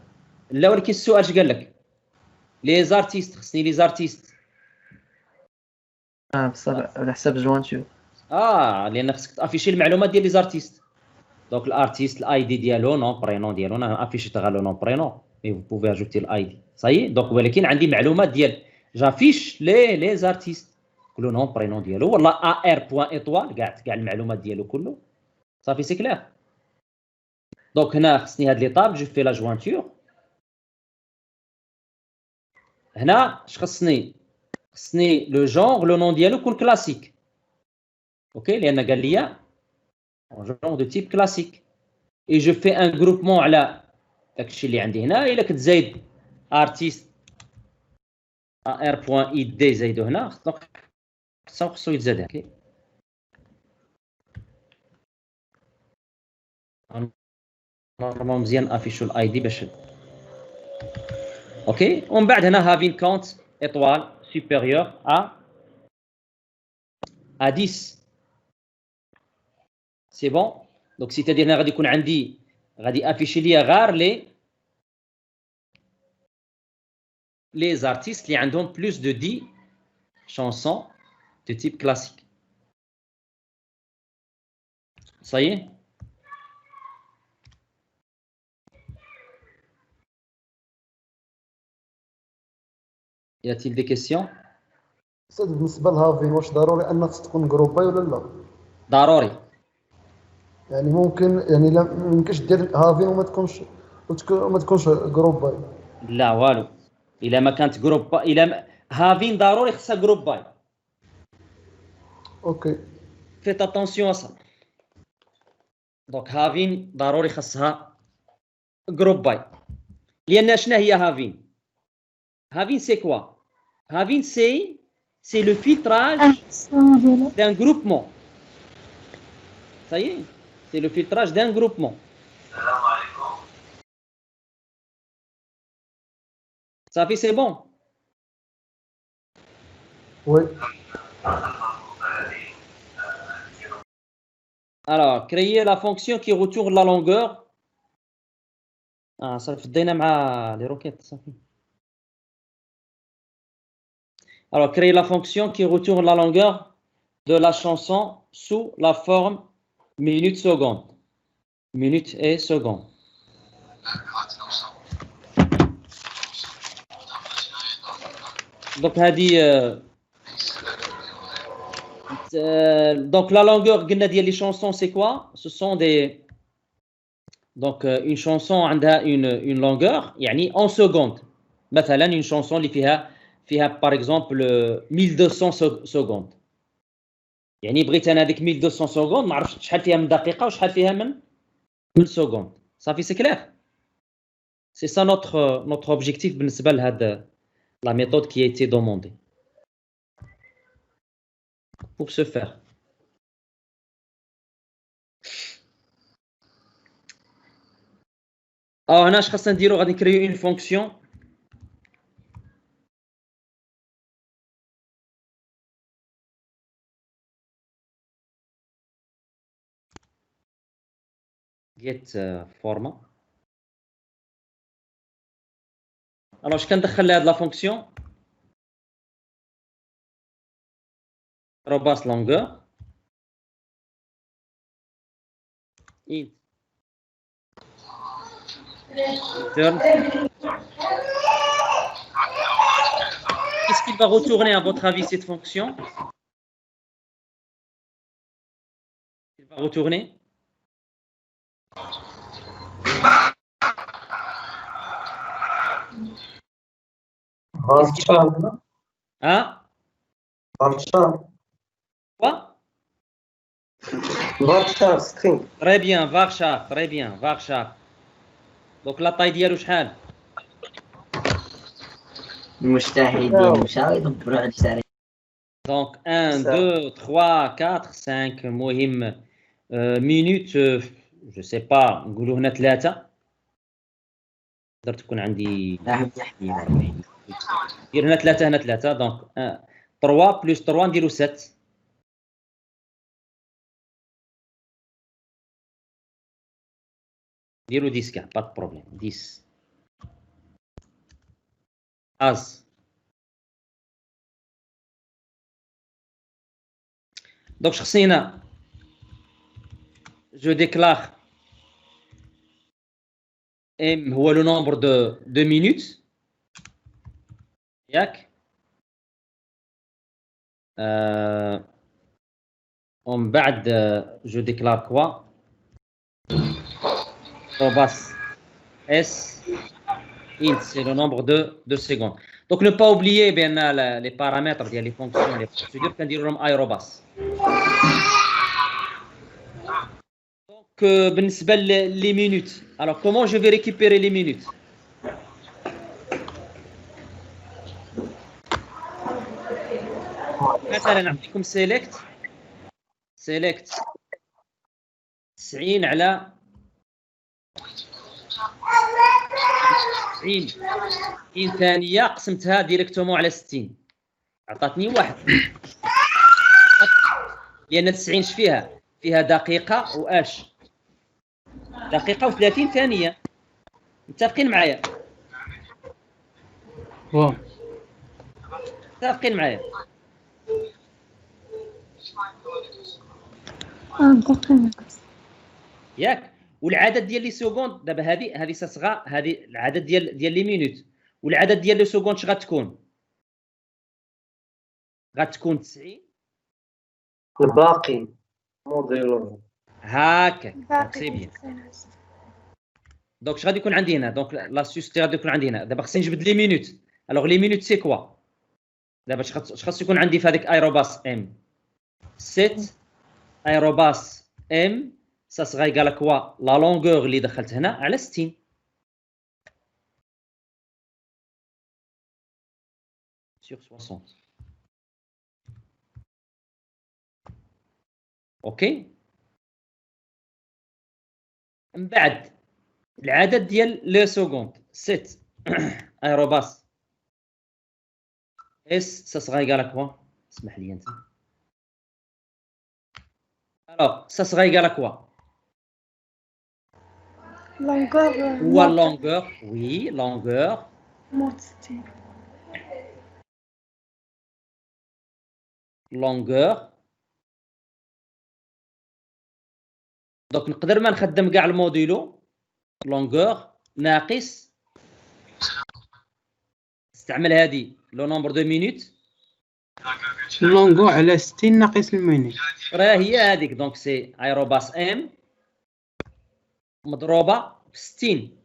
لا ولكن السؤال اش قال لك لي زارتيست خصني لي زارتيست بصح على حساب جوانتور لان خصك تافيشي المعلومات ديال لي زارتيست دونك الارتيست الاي دي ديالو نون برينون ديالو انا افيشيت غير لو نون برينون مي فو بوفي اجوتي الاي دي صاي دونك ولكن عندي معلومات ديال جافيش لي زارتيست كل نون برينون ديالو ولا ار بوين ايطوال كاع المعلومات ديالو كله صافي سي كلير دونك هنا خصني هاد ليطاب جو في لا جوانتور هنا اش خصني لو جونغ لو نون ديالو يكون كلاسيك اوكي لان قال لي جونغ دو تيب كلاسيك اي جو في ان جروبمون على داكشي اللي عندي هنا الا كتزايد ارتيست ار بوين اي دي زايدو هنا دونك خصو يتزاد اوكي نورمال مزيان افيشو الاي دي باش اوكي ومن بعد هنا هافين كونت ايطوال supérieur à 10 c'est bon donc c'est-à-dire هنا غادي يكون عندي غادي افيشي ليا غير les artistes اللي عندهم plus de 10 chansons de type classique ça y est y a-t-il des questions استاذ بالنسبه لهافين واش ضروري ان خص تكون جروباي ولا لا ضروري يعني ممكن يعني لا ممكنش دير هافين وما تكونش جروباي لا والو الا ما كانت جروب الا هافين ضروري خصها جروب باي اوكي فيت اتونسيون اصلا دونك هافين ضروري خصها جروب باي لان شنو هي هافين c'est quoi Having c'est le filtrage d'un groupement. Ça y est, c'est le filtrage d'un groupement. صافي سي بون. وي. Alors, créer la fonction qui retourne la longueur. Ah, ça فدينا مع les requêtes, صافي. Alors, créer la fonction qui retourne la longueur de la chanson sous la forme minute seconde. Minute et seconde. Donc, donc la longueur ديال les chansons, c'est quoi? Ce sont des. Donc, une chanson a une longueur, يعني en secondes. مثلا une chanson اللي فيها par exemple 1200 secondes. يعني بغيت انا هذيك 1200 secondes ما عرفتش شحال فيها من دقيقه وشحال فيها من secondes. صافي سي clair. C'est ça notre objectif بالنسبه لهاد la méthode qui a été demandée. Pour ce faire. Alors, هنا اش خاصنا نديرو؟ غادي نكريو une fonction get format. Alors, اش كندخل لهاد لا فونكسيون arobase longueur int return. Qu'est-ce qu'il va retourner à votre avis cette fonction? Il va retourner hein? Quoi? varchar string. Très bien, varchar, très bien, varchar. Donc la taille ديالو شحال؟ المجتهدين مشاو يدبروا على الشارع. Donc 1 2 3 4 5 مهم minute je sais pas نقولوا هنا 3 تقدر تكون عندي ندير هنا 3 هنا 3 دونك 3 بلس 3 نديرو 7 نديرو 10 كاع با د بروبليم 10 از. دونك خصني هنا je déclare m هو le nombre de minutes ياك ومن بعد je déclare quoi arobase s int c'est le nombre de secondes. Donc ne pas oublier bien les paramètres ديال les fonctions les procédures كنديروا لهم arobase. Donc بالنسبه les minutes, alors comment je vais récupérer les minutes? مثلا نعطيكم select 90 على 90 ثانيه قسمتها ديريكتومون على 60 عطاتني واحد لان 90 اش فيها دقيقه واش دقيقه و30 ثانيه. متفقين معايا؟ متفقين معايا؟ ياك. والعدد ديال لي سكوند دابا هذه ستصغى هذه العدد ديال لي مينوت والعدد ديال لي سكوند اش غتكون 90 الباقي موديل هكا سي بيان. دونك اش غادي يكون عندي هنا؟ دونك لاسيستي غادي يكون عندي هنا. دابا خصني نجبد لي مينوت. الوغ لي مينوت سي كوا؟ دابا اش خاص يكون عندي في هذيك ايروباس ام 7 ايروباس ام ça sera égal à quoi la longueur اللي دخلت هنا على 60 sur 60. اوكي. من بعد العدد ديال لي سكوند 7 ايروباس S, ça sera égal à quoi? Alors, ça sera égal à quoi? Longueur. Ou à longueur? Oui, longueur. Longueur. Donc نقدر ما نخدم كاع الموديلو longueur ناقص استعمل هذه لو نومبر دو مينوت لونغو على 60 ناقص المينوت. راه هي هذيك دونك سي ايروباس ام مضروبه في 60.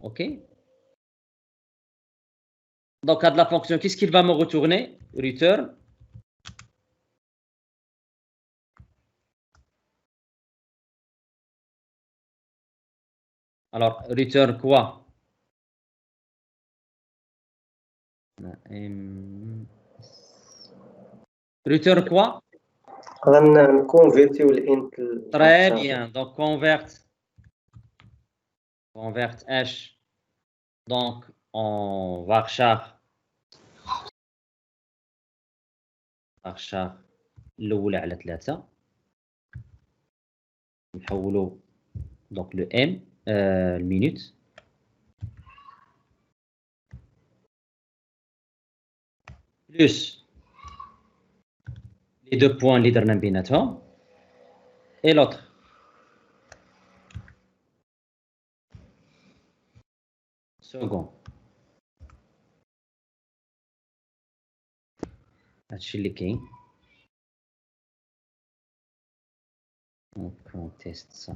اوكي دونك هاد لا فونكسيون qu'est-ce qu'il va me retourner return alors return quoi return quoi غنكونفيرتيو الانت très bien donc convert h donc en varchar الأولى على 3 نحولو donc le m المينوت plus les deux points اللي درنا بيناتهم et l'autre second هادشي اللي كاين on teste ça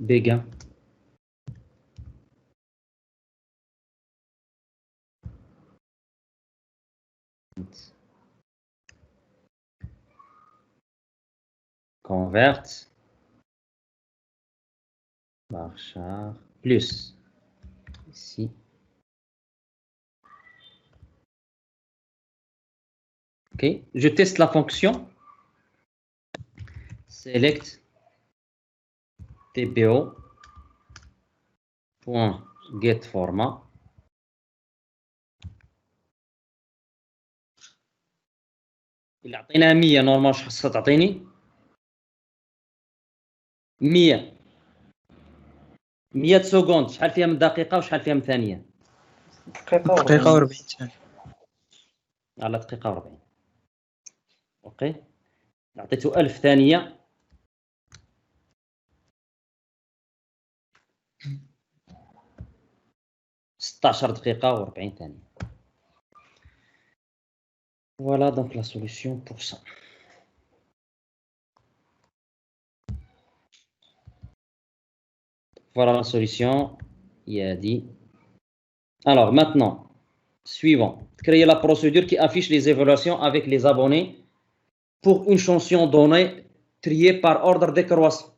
Béguin convert varchar plus ici ok je teste la fonction select tbo point get format اللي عطيناها 100 نورمال شحال خصها تعطيني 100 سكوند شحال فيها من دقيقه وشحال فيها من ثانيه دقيقة و40 ثانية. على دقيقه و40 اوكي عطيته 1000 ثانيه ستاشر دقيقه و40 ثانيه voilà donc la solution pour ça voilà la solution il y a dit alors maintenant suivant créer la procédure qui affiche les évaluations avec les abonnés pour une chanson donnée triée par ordre décroissant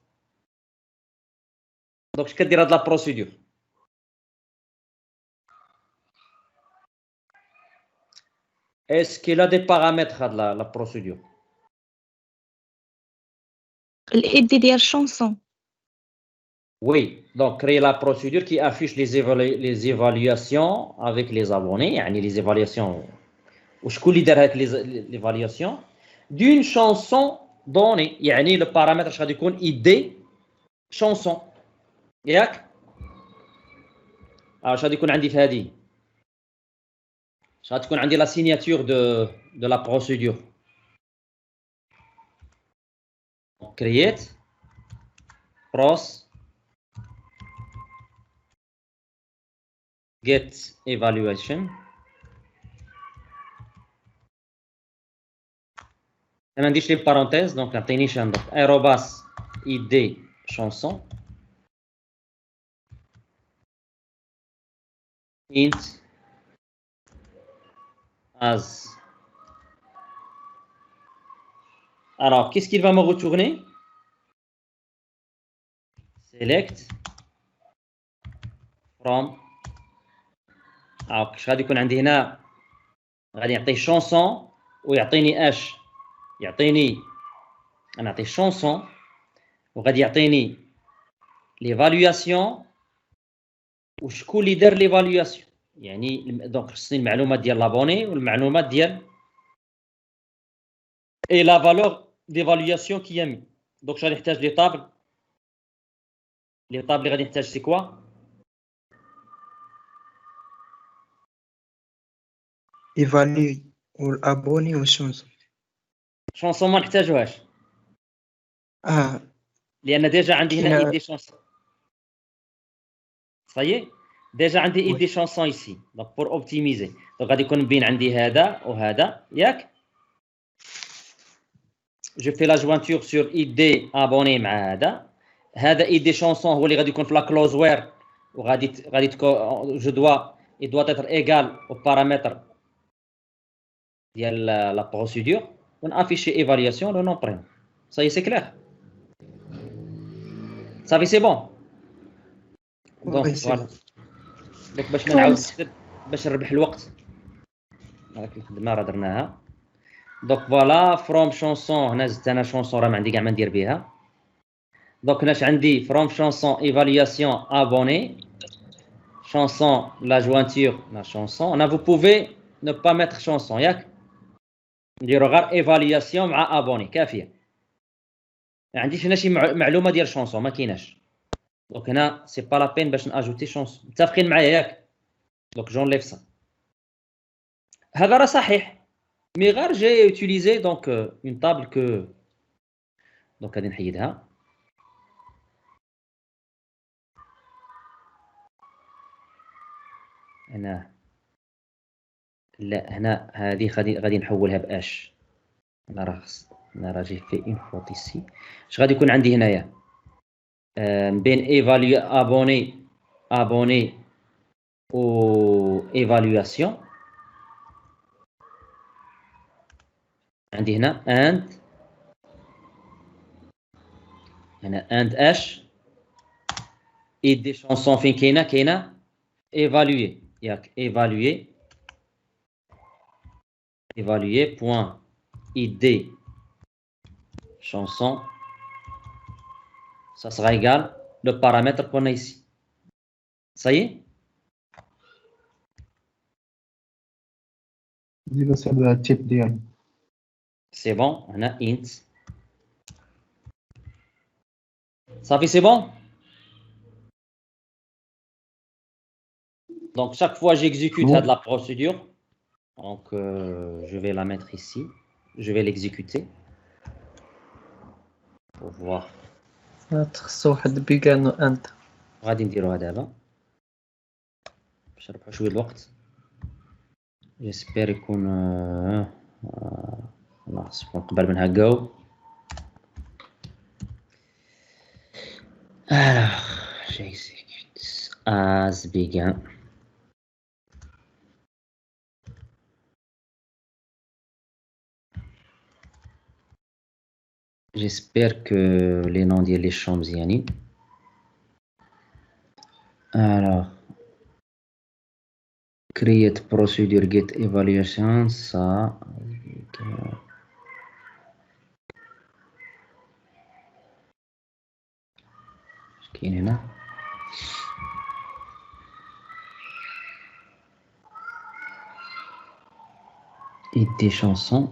donc je vais dire de la procédure est-ce qu'il a des paramètres de la procédure الإيدي ديال الشونسون. Oui, donc créer la procédure qui affiche les évaluations avec les abonnés, يعني les évaluations وشكون اللي دار هاك l'évaluation d'une chanson donnée يعني le paramètre اش غادي يكون ID chanson ياك اش غادي يكون عندي في هذه اش غادي تكون عندي la signature de la procédure create pros get evaluation ما عنديش لي بارونتيز دونك نعطينيش عندك ايروباس id chanson int as alors qu'est-ce qu'il va me retourner select from alors اش غادي يكون عندي هنا غادي يعطي شونسون ويعطيني اش، يعطيني انا نعطي شونسون وغادي يعطيني ليفالواسيون وشكون اللي دار ليفالواسيون. يعني دونك خصني المعلومات ديال لابوني والمعلومات ديال اي لا فالور ديفالواسيون كي مي. دونك غادي نحتاج لي طابل اللي غادي نحتاج سي كوا ايفالي والابوني والشونسون. شونسون ما نحتاجوهاش لان ديجا عندي هنا اي دي شونسون. صايي ديجا عندي اي دي شونسون ايسي. دونك بور اوبتيميزي دونك غادي يكون بين عندي هذا وهذا ياك. جو في لا جوانتور سور اي دي ابوني مع هذا اي دي شونسون هو اللي غادي يكون في لا كلوز وير وغادي جو دوا il doit être égal au paramètre ديال لا بروسيدور ونافيشي ايفالياسيون لو نون بريم. صاي سي كلير صافي سي بون. دونك فوالا دونك باش ما نعاود نكتب باش نربح الوقت هاك الخدمه راه درناها. دونك فوالا فروم شونسون هنا زدت انا شونسون راه ما عندي كاع ما ندير بها. دونك هناش عندي فروم شونسون ايفالياسيون ابوني chanson la jointure la chanson. On a vous pouvez ne pas mettre chanson ياك نديرو غير évaluation مع abonné كافيه. ما عنديش هنا شي معلومه ديال شونسون ما كايناش. دونك هنا سي با لا بين باش ناجوتي شونسون. متفقين معايا ياك؟ دونك جون ليف سا هذا راه صحيح مي غير جاي يوتيليزي دونك اون طابل كو. دونك غادي نحيدها. هنا لا هنا هذه غادي نحولها باش انا راه جي في اون فوت ايسي. اش غادي يكون عندي هنايا بين ايفاليو ابوني و ايفالواسيون. عندي هنا اند اش اي دي شونسون فين كاينه évaluer ياك évaluer point id chanson ça sera égal le paramètre qu'on a ici. Ça y est زيدو سير التيب ديالو. c'est bon هنا int صافي c'est bon. Donc chaque fois j'exécute la procédure, donc je vais la mettre ici, je vais l'exécuter pour voir. خصو واحد بيغان وانت غادي نديروها دابا باش نربحو شويه الوقت. جيسبير يكون خلاص يكون قبل من هكاو. j'exécute as began. J'espère que les noms des champs مزيانين. Alors, create procedure get evaluation ça. كاين هنا et des chansons.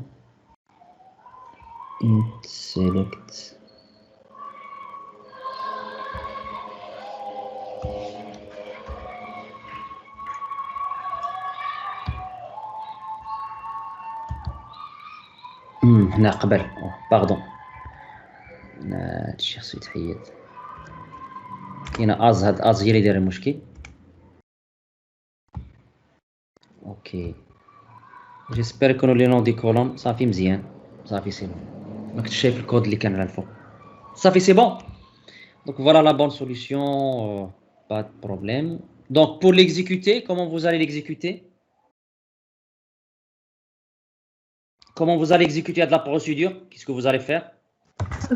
Int select هنا قبل باردون هادشي خصو يتحيد. كاين از هاد از هي اللي داير المشكل. اوكي جيسبر يكونوا لي نون دي كولوم صافي مزيان صافي سي بون. ما كنتش شايف الكود اللي كان على الفوق. صافي سي بون. دونك فوالا لا بون سوليسيون با دو بروبليم. دونك pour l'exécuter comment vous allez l'exécuter? Comment vous allez exécuter de la procédure? Qu'est-ce que vous allez faire?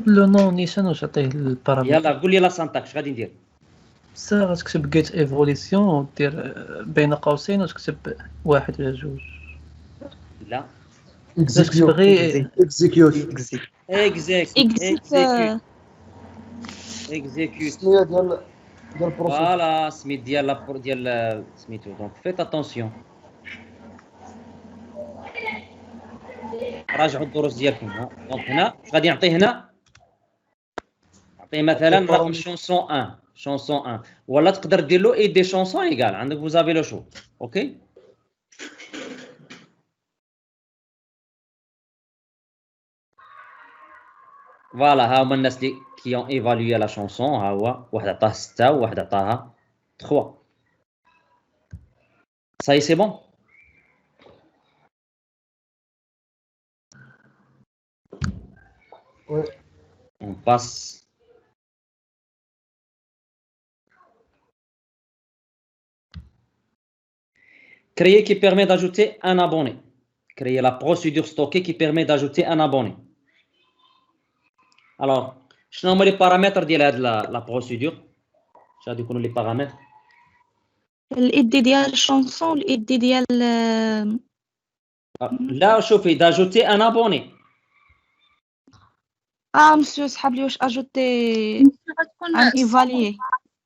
لو نون نيشان واش عطيه البارامتر. يلا قول لي لا سانتاكس غادي ندير. بصح غتكتب جيت ايفوليسيون ودير بين قوسين وتكتب 1 ولا 2. لا اكزيكيوت تبغي اكزيكيوت execute السميه ديال البروسيس. فوالا سميت ديال سميتو دونك فيت اتونسيون راجعوا الدروس ديالكم دونك هنا واش غادي نعطيه هنا نعطيه مثلا رقم شونسون 1 شونسون 1 ولا تقدر دير له اي دي شونسون ايغال عندك فوزافي لو شو اوكي فوالا ها هما الناس اللي كيون ايفالوي لا شونسون ها هو واحد عطاه 6 وواحد عطاها 3 صاي سي بون وي on passe créer qui permet d'ajouter un abonné créer la procédure stockée qui permet d'ajouter un abonné alors شنو هما لي بارامتر ديال هاد لا بروسيدور اش غادي يكونوا لي بارامتر الايدي ديال الشونسون والايدي ديال لا شوفي داجوتي ان ابوني مسيو سحب لي واش اجوتي عن ايفاليي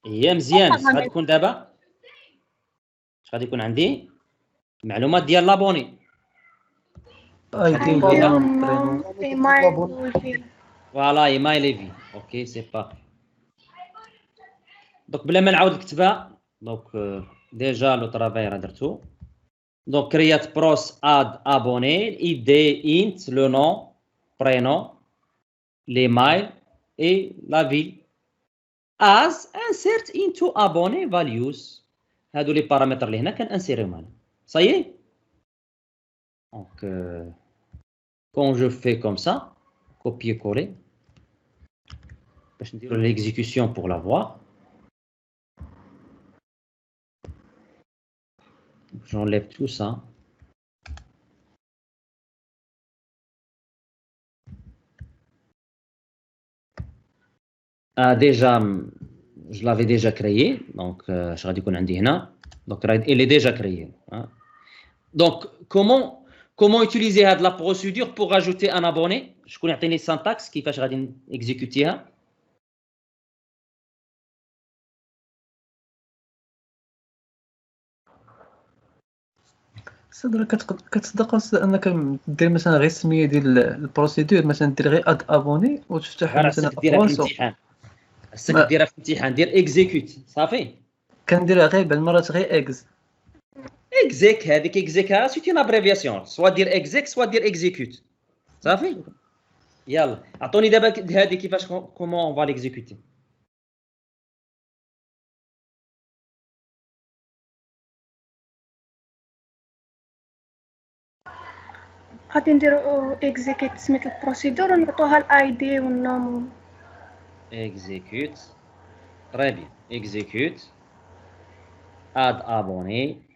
هي مزيان غادي تكون دابا اش غادي يكون عندي المعلومات ديال لابوني ايدي فوالا ايمايل ليفي اوكي سي با دونك بلا ما نعاود نكتبها دونك ديجا لو طرافاي راه درتو دونك كريات بروس اد ابوني اي دي انت لو نون برينون ليمايل اي لا فيل as insert into abonné values هادو لي بارامتر اللي هنا كنانسيريهم انا صايي دونك quand je fais comme ça copier coller باش نديرو l'exécution pour la voir j'enlève tout ça déjà je l'avais déjà créé donc je غادي يكون عندي هنا donc il est déjà créé donc comment utiliser هاد la procédure pour ajouter un abonné شكون يعطيني syntaxe كيفاش غادي نexécuter صدر كتصدق انك دير مثلا غير السميه ديال البروسيدور مثلا دير غير اد ابوني وتفتح مثلا ديرها في الامتحان خاصك ديرها في الامتحان دير اكزيكوت صافي كنديرها غير بعض المرات غير اكزيك هذيك اكزيك سيتي ابريفياسيون سوا دير اكزيك سوا دير اكزيكوت صافي يلا عطوني دابا هذه كيفاش كومون اون فا ليكزيكوتي غادي نديرو اكزيكيت سميت البروسيدور ونعطوها الاي دي والنوم execute très bien execute add abonné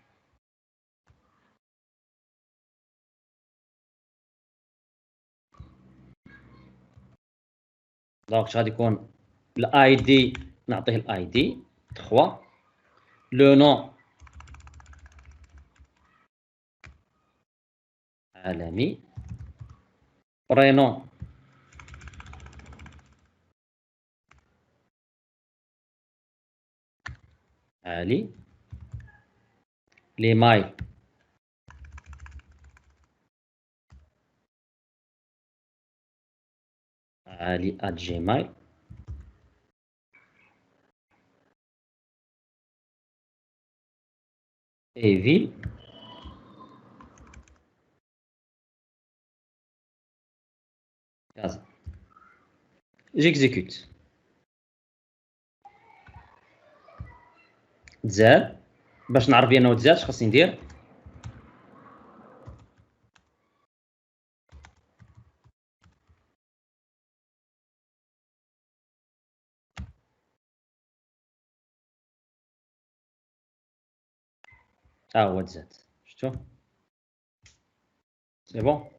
donc غادي يكون الاي دي نعطيه الاي دي 3 لو نون عالمي برينون علي ليمايل علي @gmail et ville j'exécute تزاد باش نعرف بانه تزاد اش خاصني ندير هو تزاد شفتو سي بون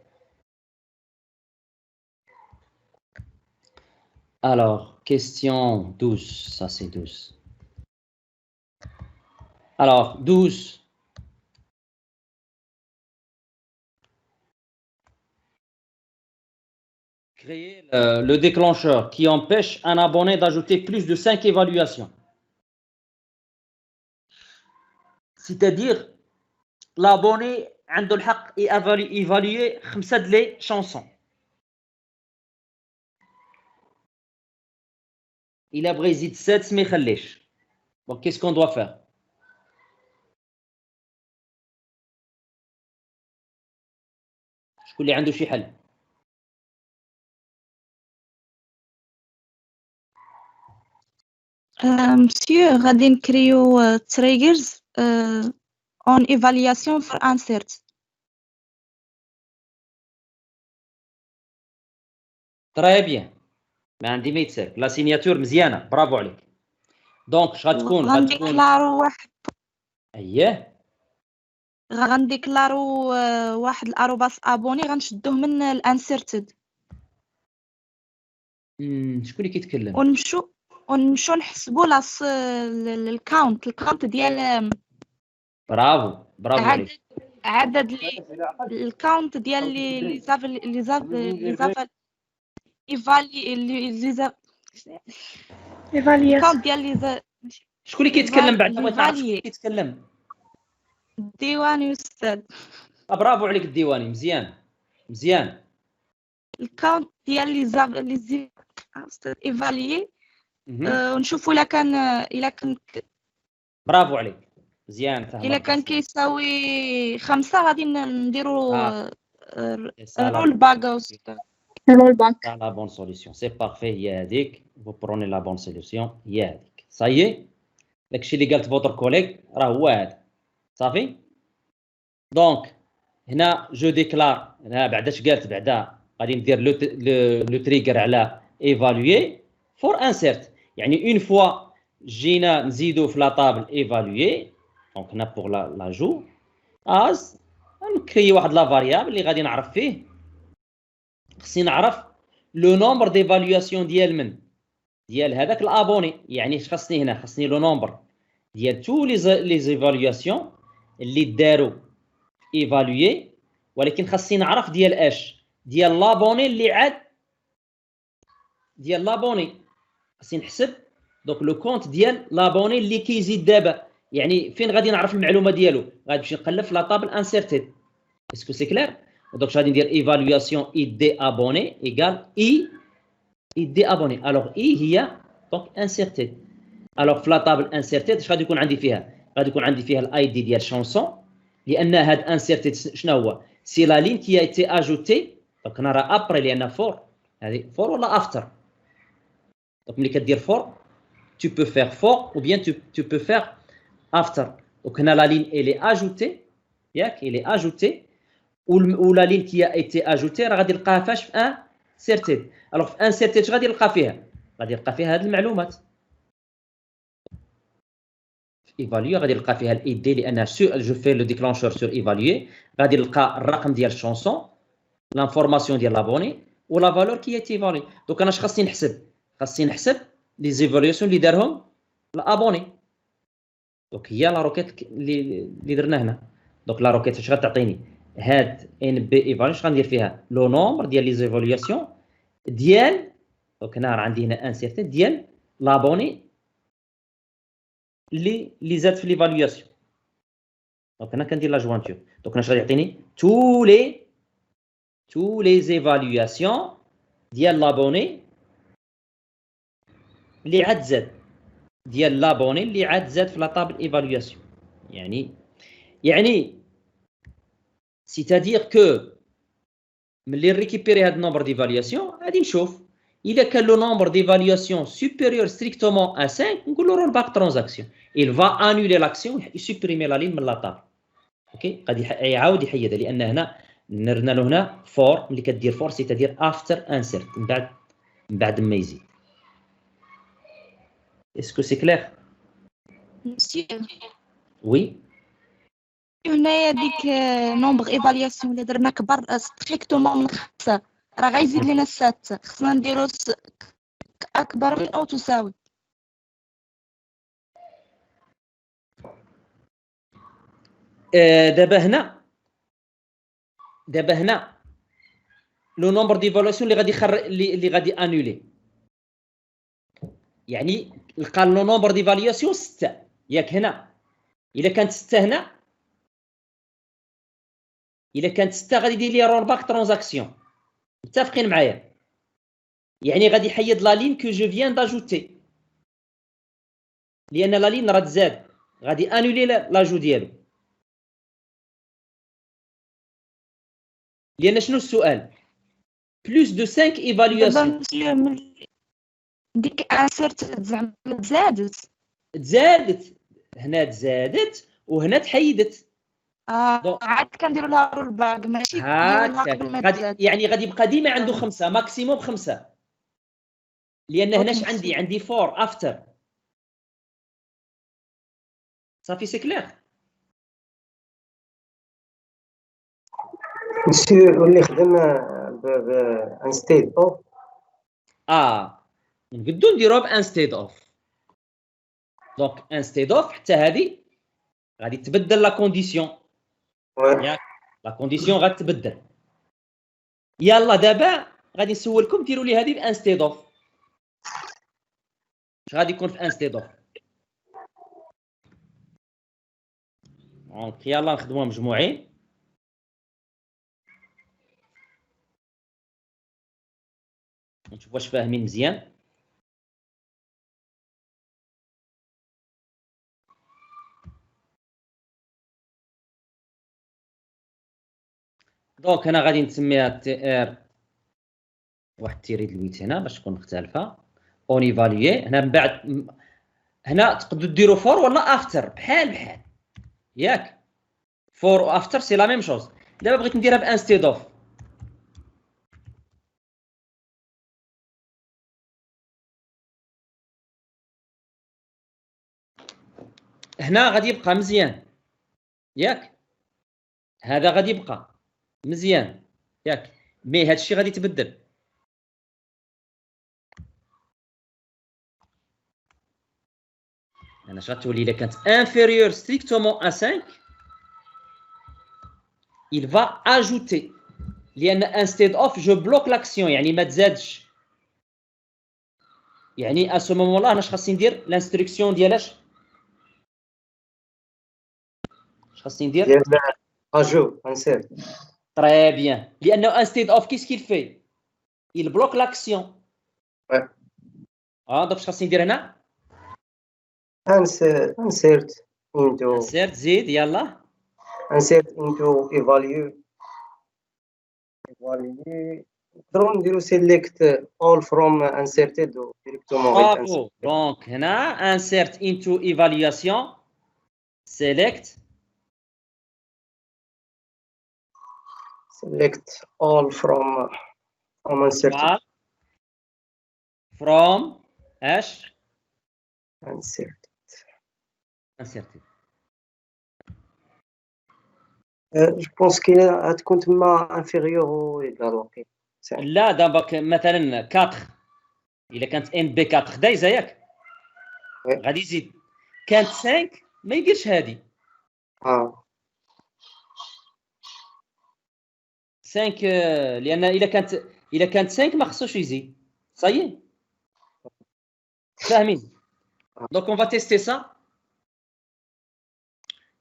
alors question 12 ça c'est 12 alors 12 créer le déclencheur qui empêche un abonné d'ajouter plus de 5 évaluations. C'est-à-dire, l'abonné عنده الحق évaluer 5 de les chansons. Il a بغى يزيد 7 ما يخليش. Donc qu'est-ce qu'on doit faire? شكون اللي عنده شي حل؟ Monsieur, غادي نكريو triggers on evaluation for insert. Très bien. ما عندي ما يتسالك. لا سيناتور مزيانه، برافو عليك. دونك اش غتكون؟ غنديكلارو واحد. اييه. غنديكلارو واحد الاروباس ابوني غنشدوه من الانسيرتد. شكون اللي كيتكلم؟ ونمشو نحسبوا الكاونت ديال برافو عليك. عدد الكاونت ديال لي زاف الكاونت ديال لي شكون اللي كيتكلم بعد؟ بغيت نعرف شكون اللي كيتكلم. الديواني استاذ. برافو عليك الديواني، مزيان. الكاونت ديال لي زاف استاذ ايفاليي ونشوفوا الا كان برافو عليك مزيان. الا كان كيساوي 5 غادي نديرو رول باك. رول باك لا بون سوليسيون سي بارفي. هي هذيك فو بروني لا بون سوليسيون، هي هذيك صايي. داكشي اللي قالت فوتر كوليك راه هو هذا صافي. دونك هنا جو ديكلار، هنا بعدا اش قالت؟ بعدا غادي ندير لو تريغر على ايفالوي فور انسيرت، يعني اون فوا جينا نزيدو في لا طابل ايفالوي. دونك هنا بوغ لاجو از نكري واحد لا فاريابل اللي غادي نعرف فيه، خصني نعرف لو نومبر ديفالواسيون ديال ديال هذاك الابوني. يعني اش خصني هنا؟ خصني لو نومبر ديال تو لي زيفالواسيون اللي داروا ايفالوي، ولكن خصني نعرف ديال اش؟ ديال لابوني اللي عاد ديال لابوني. خصني نحسب دونك لو كونت ديال لابوني اللي كيزيد دابا. يعني فين غادي نعرف المعلومه ديالو؟ غادي نمشي نقلب في لا طابل انسيرتيد. اسكو سي كلير؟ دونك غادي ندير ايفالواسيون اي دي ابوني ايغال اي دي ابوني. الوغ اي هي دونك انسيرتيد. الوغ في لا طابل انسيرتيد اش غادي يكون عندي فيها؟ غادي يكون عندي فيها الاي دي ديال شونسون، لان هاد انسيرتيد شنو هو؟ سي لا لين كي ايتي اجوتي. دونك هنا راه ابري لان فور، هذه فور ولا افتر. دونك ملي كدير فور tu peux faire for ou bien tu peux faire after. Donc هنا la ligne elle est ajoutée ياك، elle est ajoutée ou la ligne qui a été ajoutée راه غادي نلقاها فاش في inserted. alors في inserted اش غادي نلقى فيها؟ غادي نلقى فيها هذه المعلومات. في evaluer غادي نلقى فيها الاي دي، لان جو في لو ديكلانشور سور evaluer غادي نلقى الرقم ديال الشونسون، لانفورماسيون ديال لابوني ولا فالور كي ايتي فالي. دونك انا اش خاصني نحسب؟ خاصني نحسب لي زيفاليوشن اللي دارهم الابوني. دونك هي لا روكيت اللي درنا هنا. دونك لا روكيت اش غتعطيني؟ هاد ان بي ايفاليوشن غندير فيها لو نومبر ديال لي زيفاليوشن ديال، دونك هنا راه عندي هنا انسيرتين ديال لابوني اللي زاد في ليفاليوشن. دونك هنا كندير لا جوانتور. دونك اش غادي يعطيني؟ تو لي زيفاليوشن ديال لابوني اللي عاد زاد، ديال لابوني اللي عاد زاد في لا طابل ايفالواسيون. يعني سيتادير كو ملي ريكيبيري هاد النومبر ديفالواسيون غادي نشوف الا كان لو نومبر ديفالواسيون سوبيريور ستريكتومون ا 5 نقولوا رول باك ترانزاكسيون il va annuler l'action يسوبريمي لا لين من لا طابل. اوكي غادي يعاود يحيدها، لان هنا درنا له هنا فور. ملي كدير فور سيتادير افتر انسيرت، من بعد ما يزيد. Est-ce que c'est clair? Monsieur. Oui. هنايا ديك نومبر ايفالياسيون اللي درنا كبر ستريكتومون من 5 راه غيزيد لنا 6، خصنا نديرو اكبر من او تساوي. دابا هنا لو نومبر ديفالواسيون اللي غادي اللي غادي انولي. يعني لقى لو نومبر ديفالواسيون 6 ياك. هنا الا كانت 6 هنا، الا كانت 6 غادي يدير لي رول باك ترانزاكسيون. متفقين معايا؟ يعني غادي يحيد لا لين كو جو فيان داجوتي، لان لا لين راه تزاد، غادي انولي لاجو ديالو. لان شنو السؤال؟ بلوس دو 5 دابا ايفالواسيون. مسيو ديك انسرت زعما تزادت هنا، تزادت وهنا تحيدت. عاد كنديروا لها رول باك، ماشي كنديروا لها قبل ما تزاد. غادي يعني غادي يبقى ديما عنده 5 ماكسيموم 5، لان هناش عندي 4 افتر. صافي سي كلير. مسيو اللي خدم انستيد اوف نقدو نديروها بانستيد اوف. دونك انستيد اوف حتى هذه غادي تبدل لا كونديسيون ياك. لا كونديسيون غتبدل. يلا دابا غادي نسولكم ديروا لي هذه بانستيد اوف. اش غادي يكون في انستيد اوف؟ دونك يلا نخدموها مجموعين. نشوف واش فاهمين مزيان. دونك هنا غادي نسميها تي ار واحد تيري دويت هنا باش تكون مختلفه. اون ايفاليي هنا من بعد. هنا تقدروا ديروا فور ولا افتر بحال ياك. فور و افتر سي لا ميم شوز. دابا بغيت نديرها بانستيد اوف. هنا غادي يبقى مزيان ياك. هذا غادي يبقى مزيان ياك، مي هذا الشيء غادي يتبدل. انا اش غتولي الا كانت inférieure strictement à 5 il va ajouter، لان instead of je bloque l'action يعني ما تزادش. يعني à ce moment là انا اش خاصني ندير؟ l'instruction ديال اش خاصني ندير؟ ديال اجو انسير. Très bien. لأنه instead of qu'est-ce qu'il fait? Il bloque l'action. Ouais. دونك اش خاصني ندير هنا؟ insert into insert زيد يلا. insert into evaluate نقدروا نديرو select all from inserted directement. برافو. دونك هنا insert into evaluation select all from inserted. from اش inserted. je pense qu'elle غتكون تما inférieur ou égal. اوكي لا دابا مثلا 4 الا كانت ان بي 4 دايزه ياك غادي يزيد. كانت 5 ما يديرش هذه 5 لان الا كانت 5 ما خصوش يزيد. صايي فاهمين؟ دونك on va tester ça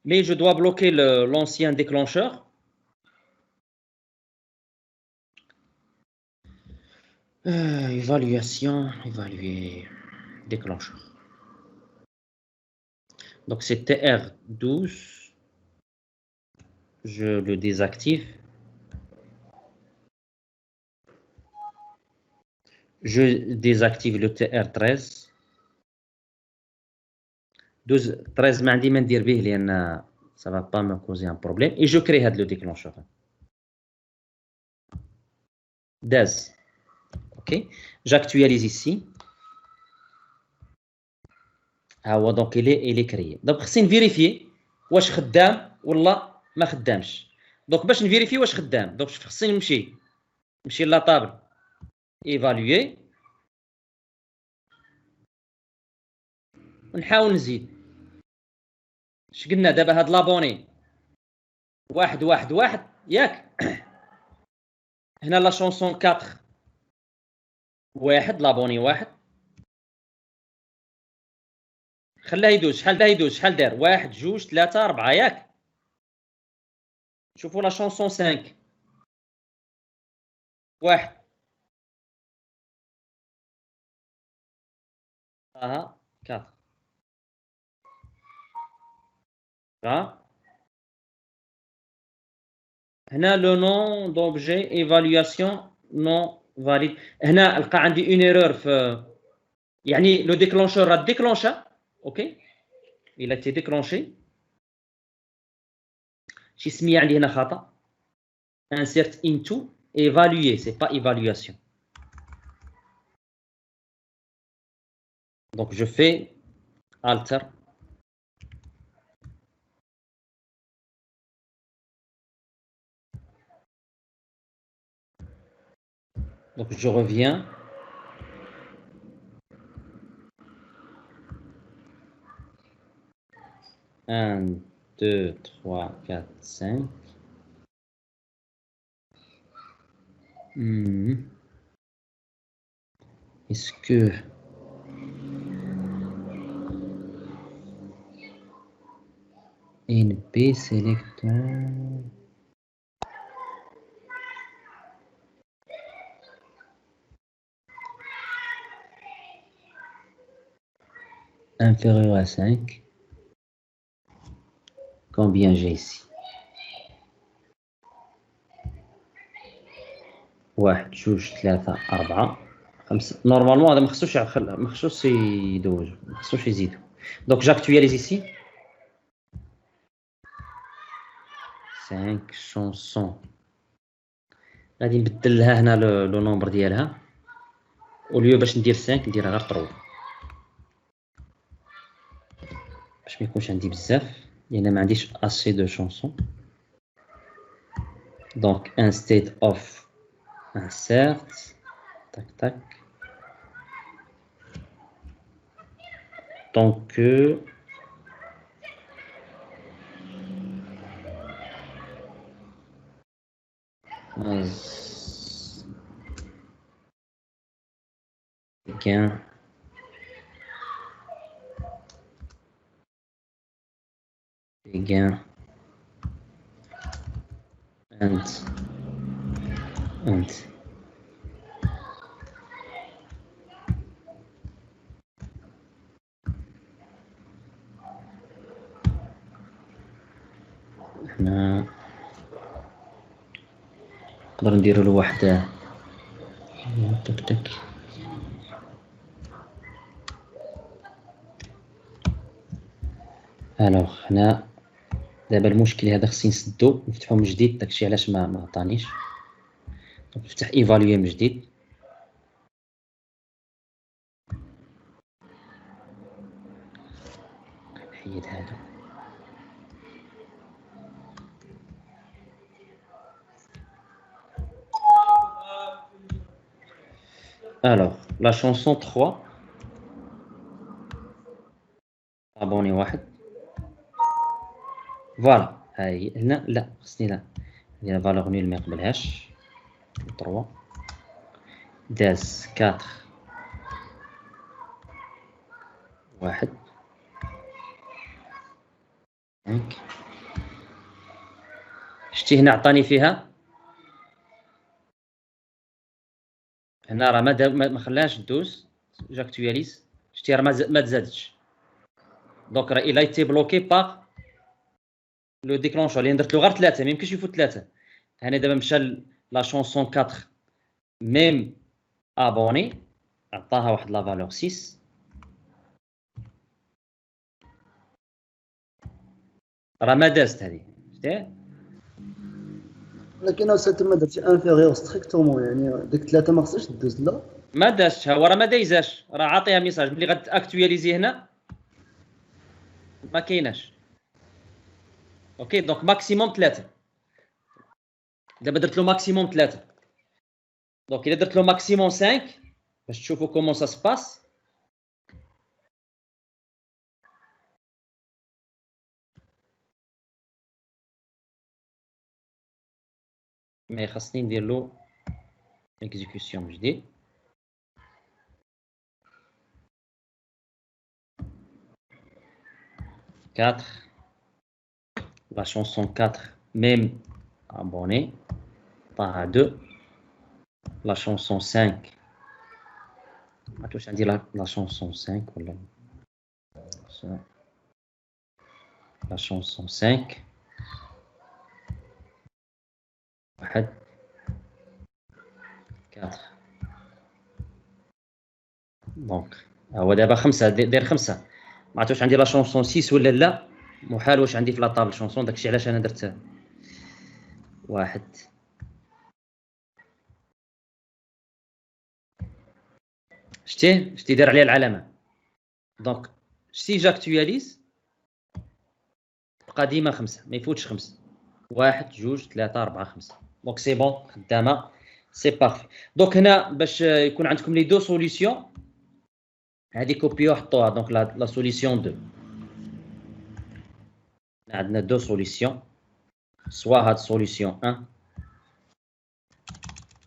mais je dois bloquer l'ancien déclencheur. Évaluer déclencheur. Donc c'est TR12. Je le désactive. Je désactive le TR13. 13 ما عندي ما ندير به لان ça va pas me causer un problème et je crée هذا le déclencheur. Daz. OK, j'actualise ici. ها هو دونك il est créé. دونك خصني نفيريفي واش خدام ولا ما خدامش. دونك باش نفيريفي واش خدام دونك خصني نمشي لا طابل ايفالوي ونحاول نزيد. اش قلنا دابا هاد لابوني 1 1 1 ياك. هنا لا شونسون 4 واحد لابوني واحد خلاه يدوز. شحال دا يدوز؟ شحال دار؟ 1 2 3 4 ياك. شوفوا لا شونسون 5 واحد اها 4 هنا لو نون دوبجي ايفالواسيون نون فاليد. هنا لقى عندي اون ايرور في يعني لو ديكلونشور راه ديكلونشا. اوكي il a été déclenché. شي سميه عندي هنا خطا. insert into évaluer c'est pas évaluation. donc je fais alter donc je reviens. Un, 2, 3, 4, 5. Est-ce que NP sélectons inférieur à 5? Combien j'ai ici? 1 2 3 4 5. Normalement هذا ما خصوش يدوز، ما خصوش يزيدو. donc j'actualise ici 5 شونسون. غادي نبدل لها هنا لو نومبر ديالها وليو باش ندير 5 نديرها غير 3 باش ما يكونش عندي بزاف لان ما عنديش اسي دو شونسون. donc instead of insert tac tac tant que gain and هنا نقدر نديرو له واحد تك تك. الوغ هنا دابا المشكل هذا خصني نسدو نفتحو من جديد. داكشي علاش ما عطانيش. نفتح ايفالوي من جديد. نحيد هذا. alors la chanson 3 abonné واحد فوالا. هاي هنا لا خصني لا ندير فالور نول ما يقبلهاش. 3 داز 4 واحد 5. شتي هنا عطاني فيها هنا راه ما خلاش دوز. جاكتواليز شتي راه ما تزادش. دونك راه il a été bloqué par لو ديكلونشور اللي درت له غير 3 ما يمكنش يفوت 3. هنا دابا مشى لا شونسون 4 ميم ابوني عطاها واحد لا فالور 6. راه ما دازت هذه شتي. لكن اصلا تما درتي انفيريور ستريكتومون يعني ديك 3 ما خصهاش تدوز. لا ما دازتش. هو راه ما دايزاش. راه عاطيها ميساج ملي غتاكتواليزي هنا ما كايناش. اوكي دونك ماكسيموم 3. دابا درت له ماكسيموم 3. دونك الا درت له ماكسيموم 5 باش تشوفوا كومون سا سباس. مي خاصني ندير له اكزيكسيون جديد. La chanson 4, même abonné. Par 2. La chanson 5. Attends, je dis la chanson 5. Voilà. La chanson 5. 1 4. دونك هو دابا 5 داير 5. ما عرفتش عندي لا شونسون 6 ولا لا. محال واش عندي في لا طابل شونسون، داكشي علاش انا درت 1. شتي داير عليها العلامه. دونك شتي جاكتواليز بقى ديما 5 ما يفوتش 5. 1 2 3 4 5. دونك سي بون خدامه سي بارفي. دونك هنا باش يكون عندكم لي دو سوليسيون هادي كوبيو حطوها. دونك لا سوليسيون 2 عندنا دو سوليسيون، سوا هاد سوليسيون 1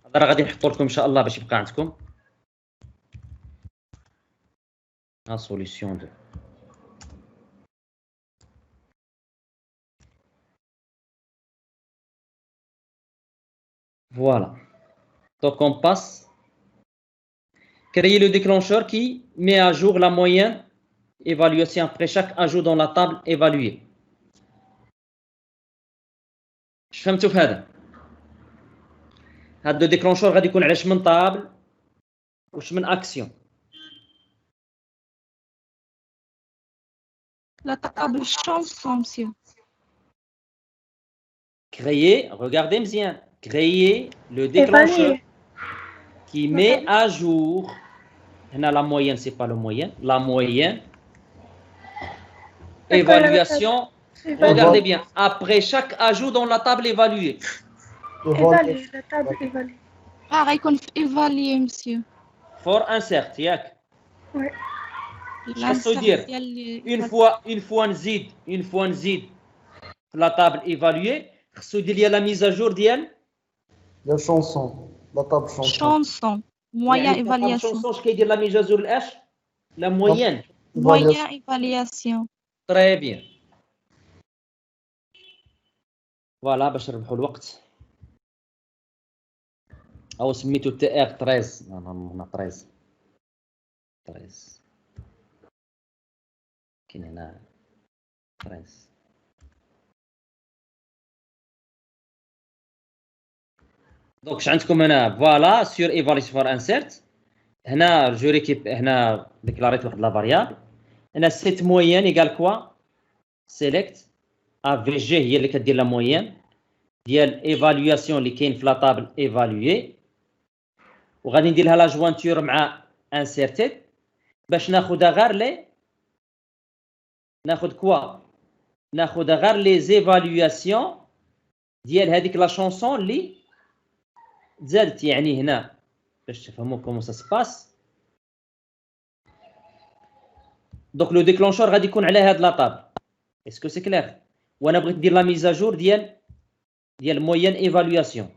هذا راه غادي نحطو لكم ان شاء الله باش يبقى عندكم. ها سوليسيون 2 voilà. Donc on passe. Créer le déclencheur qui met à jour la moyenne évaluation après chaque ajout dans la table évaluée. اش فهمتوا في هذا؟ هذا الديكلونشور غادي يكون على اش من طابل واش من اكسيون؟ La table chanson, monsieur. Créer, regardez bien, créer le déclencheur qui met à jour. La moyenne, c'est pas le moyen. La moyenne. Évaluation. Regardez bien. Après chaque ajout dans la table évaluée. Évaluer, la table évaluée. Ah, غيكون في évaluer, monsieur. For insert, ياك. Ouais. خاصو يدير une fois نزيد في لا طابل ايفالوي خاصو يدير لي لا ميزاجور ديال لا شونسون لا طابل شونسون. Chanson. Moyen évaluation. شونسون اش كيدير لا ميزاجور الاش لا موين. Moyen évaluation. تري بيان. فوالا باش نربحوا الوقت. او سميتو تي ار 13. انا 13 كاين هنا 13. دونك اش عندكم هنا فوالا سور ايفاليسيون فور انسيرت. هنا جو ريكيب هنا ديكلاريت واحد لا فاريابل. هنا سيت موين ايكال كوا سيليكت ا في جي هي اللي كدير لا موين ديال ايفالواسيون اللي كاين في لا طابل ايفالوي، وغادي ندير لها لا جوانتور مع انسيرتيد باش ناخذها غير لي ناخذ كوا ناخذ غير لي زيفالواسيون ديال هذيك لا شونسون اللي زادت. يعني هنا باش تفهموا كومون سا سباس. دونك لو ديكلونشور غادي يكون على هاد لا طابل. اسكو سي كلير؟ وانا بغيت ندير لا ميزاجور ديال موين ايفالواسيون.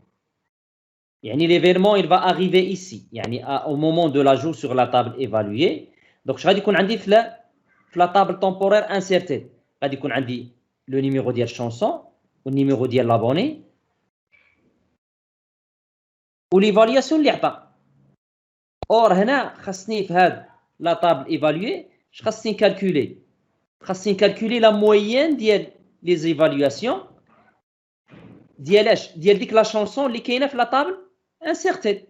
يعني l'événement il va arriver ici يعني au moment de l'ajout sur la table évaluée. donc غادي يكون عندي في la table temporaire insertée غادي يكون عندي le numéro ديال chanson والنيميرو ديال l'abonné وليفالياسيون اللي عطا. اور هنا خاصني في هاد لا طابل ايفالوي اش خاصني كالكولي؟ خاصني كالكولي لا موين ديال لي زيفالواسيون ديال اش؟ ديال ديك لا شونسون اللي كاينه في لا طابل انسيرتيد.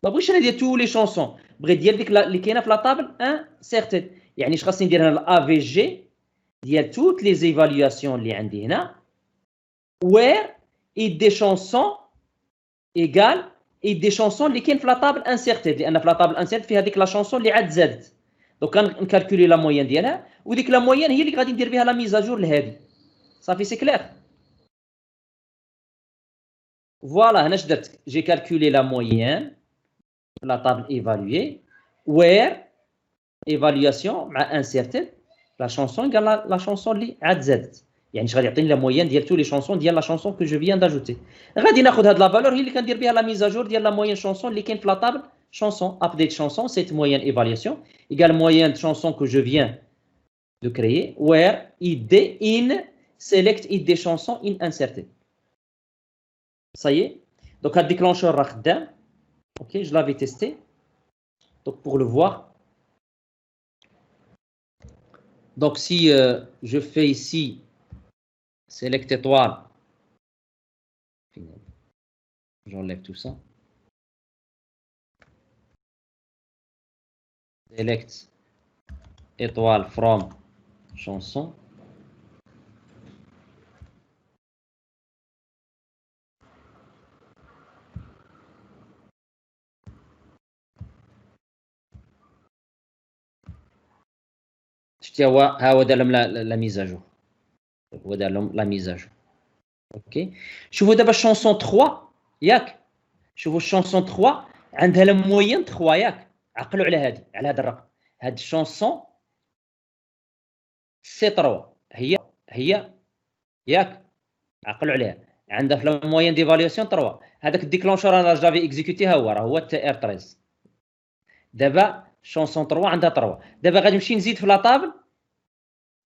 ما بغيتش انا ديال تو لي شونسون، بغيت ديال ديك اللي كاينه في لا طابل انسيرتيد. يعني اش خاصني ندير هنا الا في جي ديال توت لي زيفالواسيون اللي عندي هنا وير اي دي شونسون ايغال اي دي شونسون اللي كاين في لا طابل انسيرتيد، لان في لا طابل انسيرتيد فيها ديك لا شونسون اللي عاد زادت. دونك كنكالكولي لا موين ديالها وديك لا موين هي اللي غادي ندير بها لا ميزاجور لهادي. صافي سي كلير؟ فوالا هنا اش درت؟ جي كالكولي لا موين في لا طابل ايفالوي وير ايفالواسيون مع انسيرتيد لا شونسون قال لا شونسون اللي عاد زادت. يعني اش غادي يعطيني لا موين ديال تو لي شونسون ديال لا شونسون كو جو فيان داجوتي. غادي ناخذ هاد لا فالور هي اللي كندير بها لا ميزاجور ديال لا موين شونسون اللي كاين في لا طابل شونسون. ابديت شونسون سيت موين ايفالياسيون ايكال موين شونسون كو جو فيان دو كريي وير id in select id chanson in inserté. Ça y est. Donc, un déclencheur Rakhdam. Ok, je l'avais testé. Donc, pour le voir. Donc, si je fais ici select étoile, j'enlève tout ça. Select étoile from chanson. هو دار لهم لا ميزاجور. هو دار لهم لا ميزاجور. اوكي شوفوا دابا الشونسون 3 ياك. شوفوا الشونسون 3 عندها لا موين 3 ياك. عقلوا على هذه على هذا الرقم. هاد الشونسون سي 3 هي ياك. عقلوا عليها عندها في لا موين ديفالياسيون 3. هذاك الديكلونشور انا جافي اكزيكوتي ها هو تي ار 13. دابا شونسون 3 عندها 3. دابا غادي نمشي نزيد في لا طابل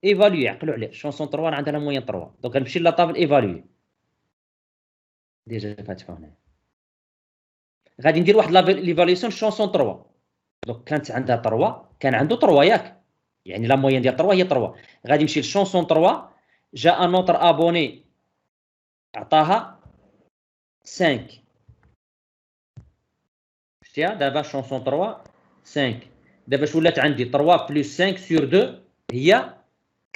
ايفالوي. عقلوا عليه شونسون 3 عندها لا موين 3. دونك غنمشي لا طابل ايفالوي ديجا فاتحه هنا. غادي ندير واحد ليفالياسيون شونسون 3. دونك كانت عندها 3 كان عنده 3 ياك يعني لا موين ديال 3 هي 3. غادي نمشي لشونسون 3 جاء ان اوتر ابوني عطاها 5. شفتيها دابا شونسون 3 5. دابا اش ولات عندي 3 بلس 5 سور 2 هي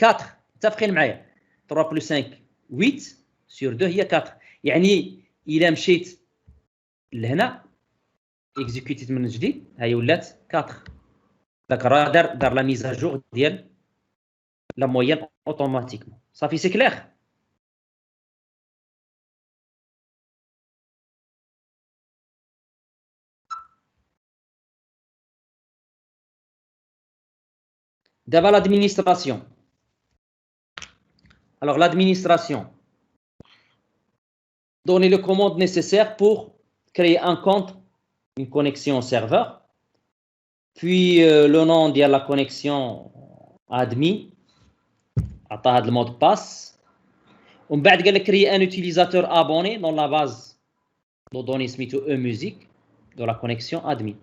4. متفقين معايا 3 بلس 5 8 سور 2 هي 4. يعني الا مشيت لهنا اكزيكوتيت من جديد هي ولات 4. داك راه دار لا ميزاجور ديال لا موين اوتوماتيكمون. صافي سي كلير. D'abord l'administration. Alors l'administration. Donnez les commandes nécessaires pour créer un compte, une connexion serveur. Puis le nom de la connexion admin. Attends le mot de passe. On va créer un utilisateur abonné dans la base de données Smith e-music de la connexion admin.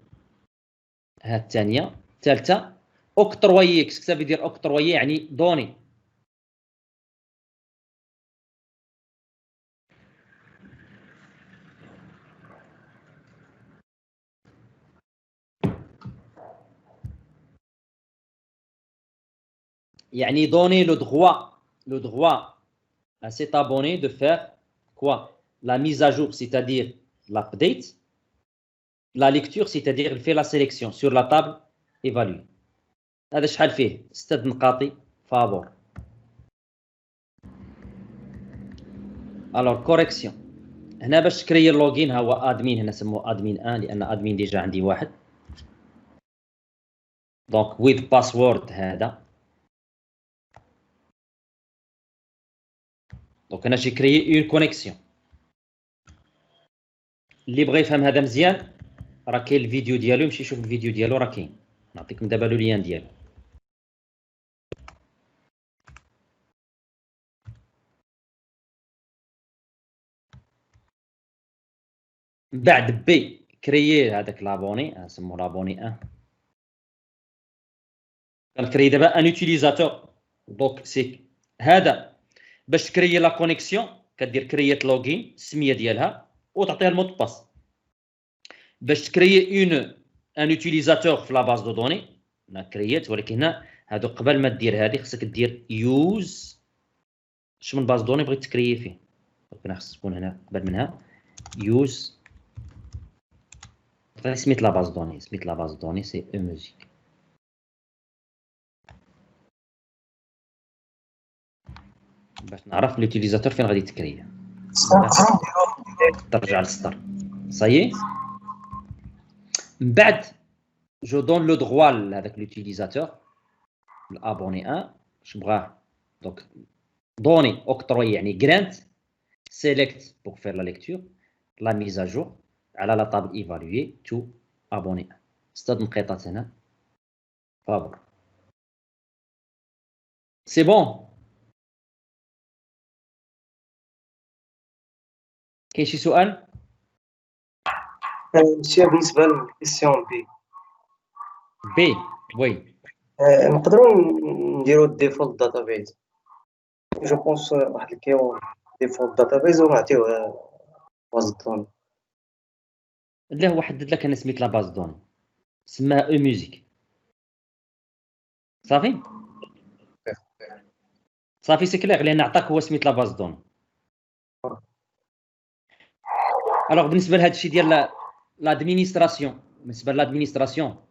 الثانية. ثالثة octroyer. Qu'est-ce que ça veut dire octroyer يعني donner. يعني donner le droit à cet abonné de faire quoi? La mise à jour, c'est-à-dire l'update. La lecture, c'est-à-dire il fait la sélection sur la table évaluée. هذا شحال فيه 6 نقاطي فابور. الوغ كوريكسيون هنا باش تكري اللوغين ها هو ادمين. هنا سموه ادمين 1 لان ادمين ديجا عندي واحد. دونك ويز باسورد هذا. دونك انا شي كريي اون كونيكسيون. اللي بغى يفهم هذا مزيان راه كاين الفيديو ديالو يمشي يشوف الفيديو ديالو راه كاين. نعطيكم دابا لو ليان ديالو. بعد بي كريي هذاك لابوني نسموه لابوني 1. كنكري دابا ان يوتيليزاتور. دونك سي هذا باش تكريي لا كونيكسيون كدير كرييت لوغين السميه ديالها وتعطيها المود باس. باش تكريي ان يوتيليزاتور في لا باز دو دوني انا كرييت. ولكن هنا هادو قبل ما دير هذه خصك دير يوز اش من باز دوني بغيت تكريي فيه. دونك انا خص تكون هنا قبل منها يوز. سميت لا باز دوني. سميت لا باز دوني سي او ميوزيك. باش نعرف لوتيليزاتور فين غادي تكري. ترجع للسطر صايي. من بعد جو دون لو droit لهذاك لوتيليزاتور الابوني 1 اش بغاه. دونك données octroyées يعني grant select pour faire la lecture la mise à jour على la table évaluée to abonné استاذ نقيطات هنا فابور سي بون كاين شي سؤال ماشي بالنسبه للكيسيون بي بي وي نقدروا نديروا الديفولت داتابيز جو بونس واحد الكيو ديفولت داتابيز ونعطيوه باز دون لا هو حدد لك انا سميت لا باز دوني سماها او ميوزيك صافي صافي سي كلير لان عطاك هو سميت لا باز دوني الوغ بالنسبه لهذا الشيء ديال لادمينستراسيون بالنسبه لادمينستراسيون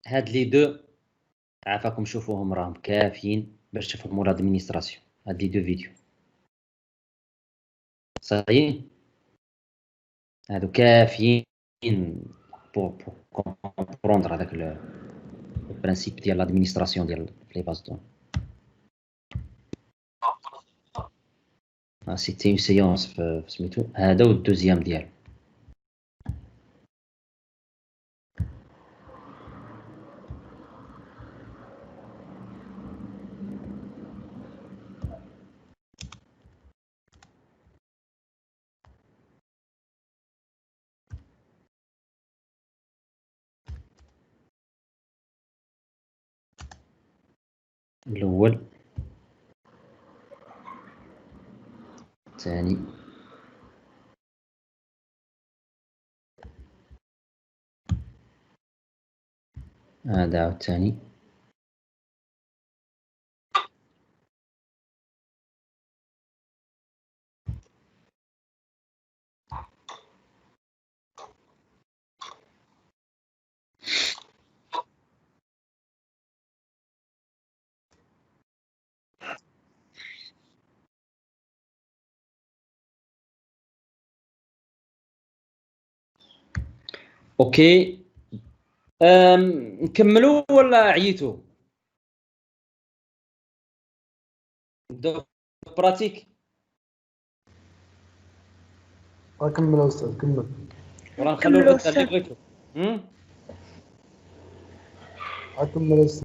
هاد لي دو عافاكم شوفوهم راهم كافيين باش تفهموا لادمينستراسيون هاد لي دو فيديو صحيح هادو كافيين بور كومبروندر هذاك البرانسيب ديال لادمينستراسيون ديال لي باز دون سيتي اون سيونس في سميتو هذا والدوزيام ديالو الأول الثاني هذا عاود الثاني اوكي نكملوا ولا عييتوا نبداو براتيك كمل استاذ كمل ولا نخليو كملوا البنت اللي بغيتو كمل استاذ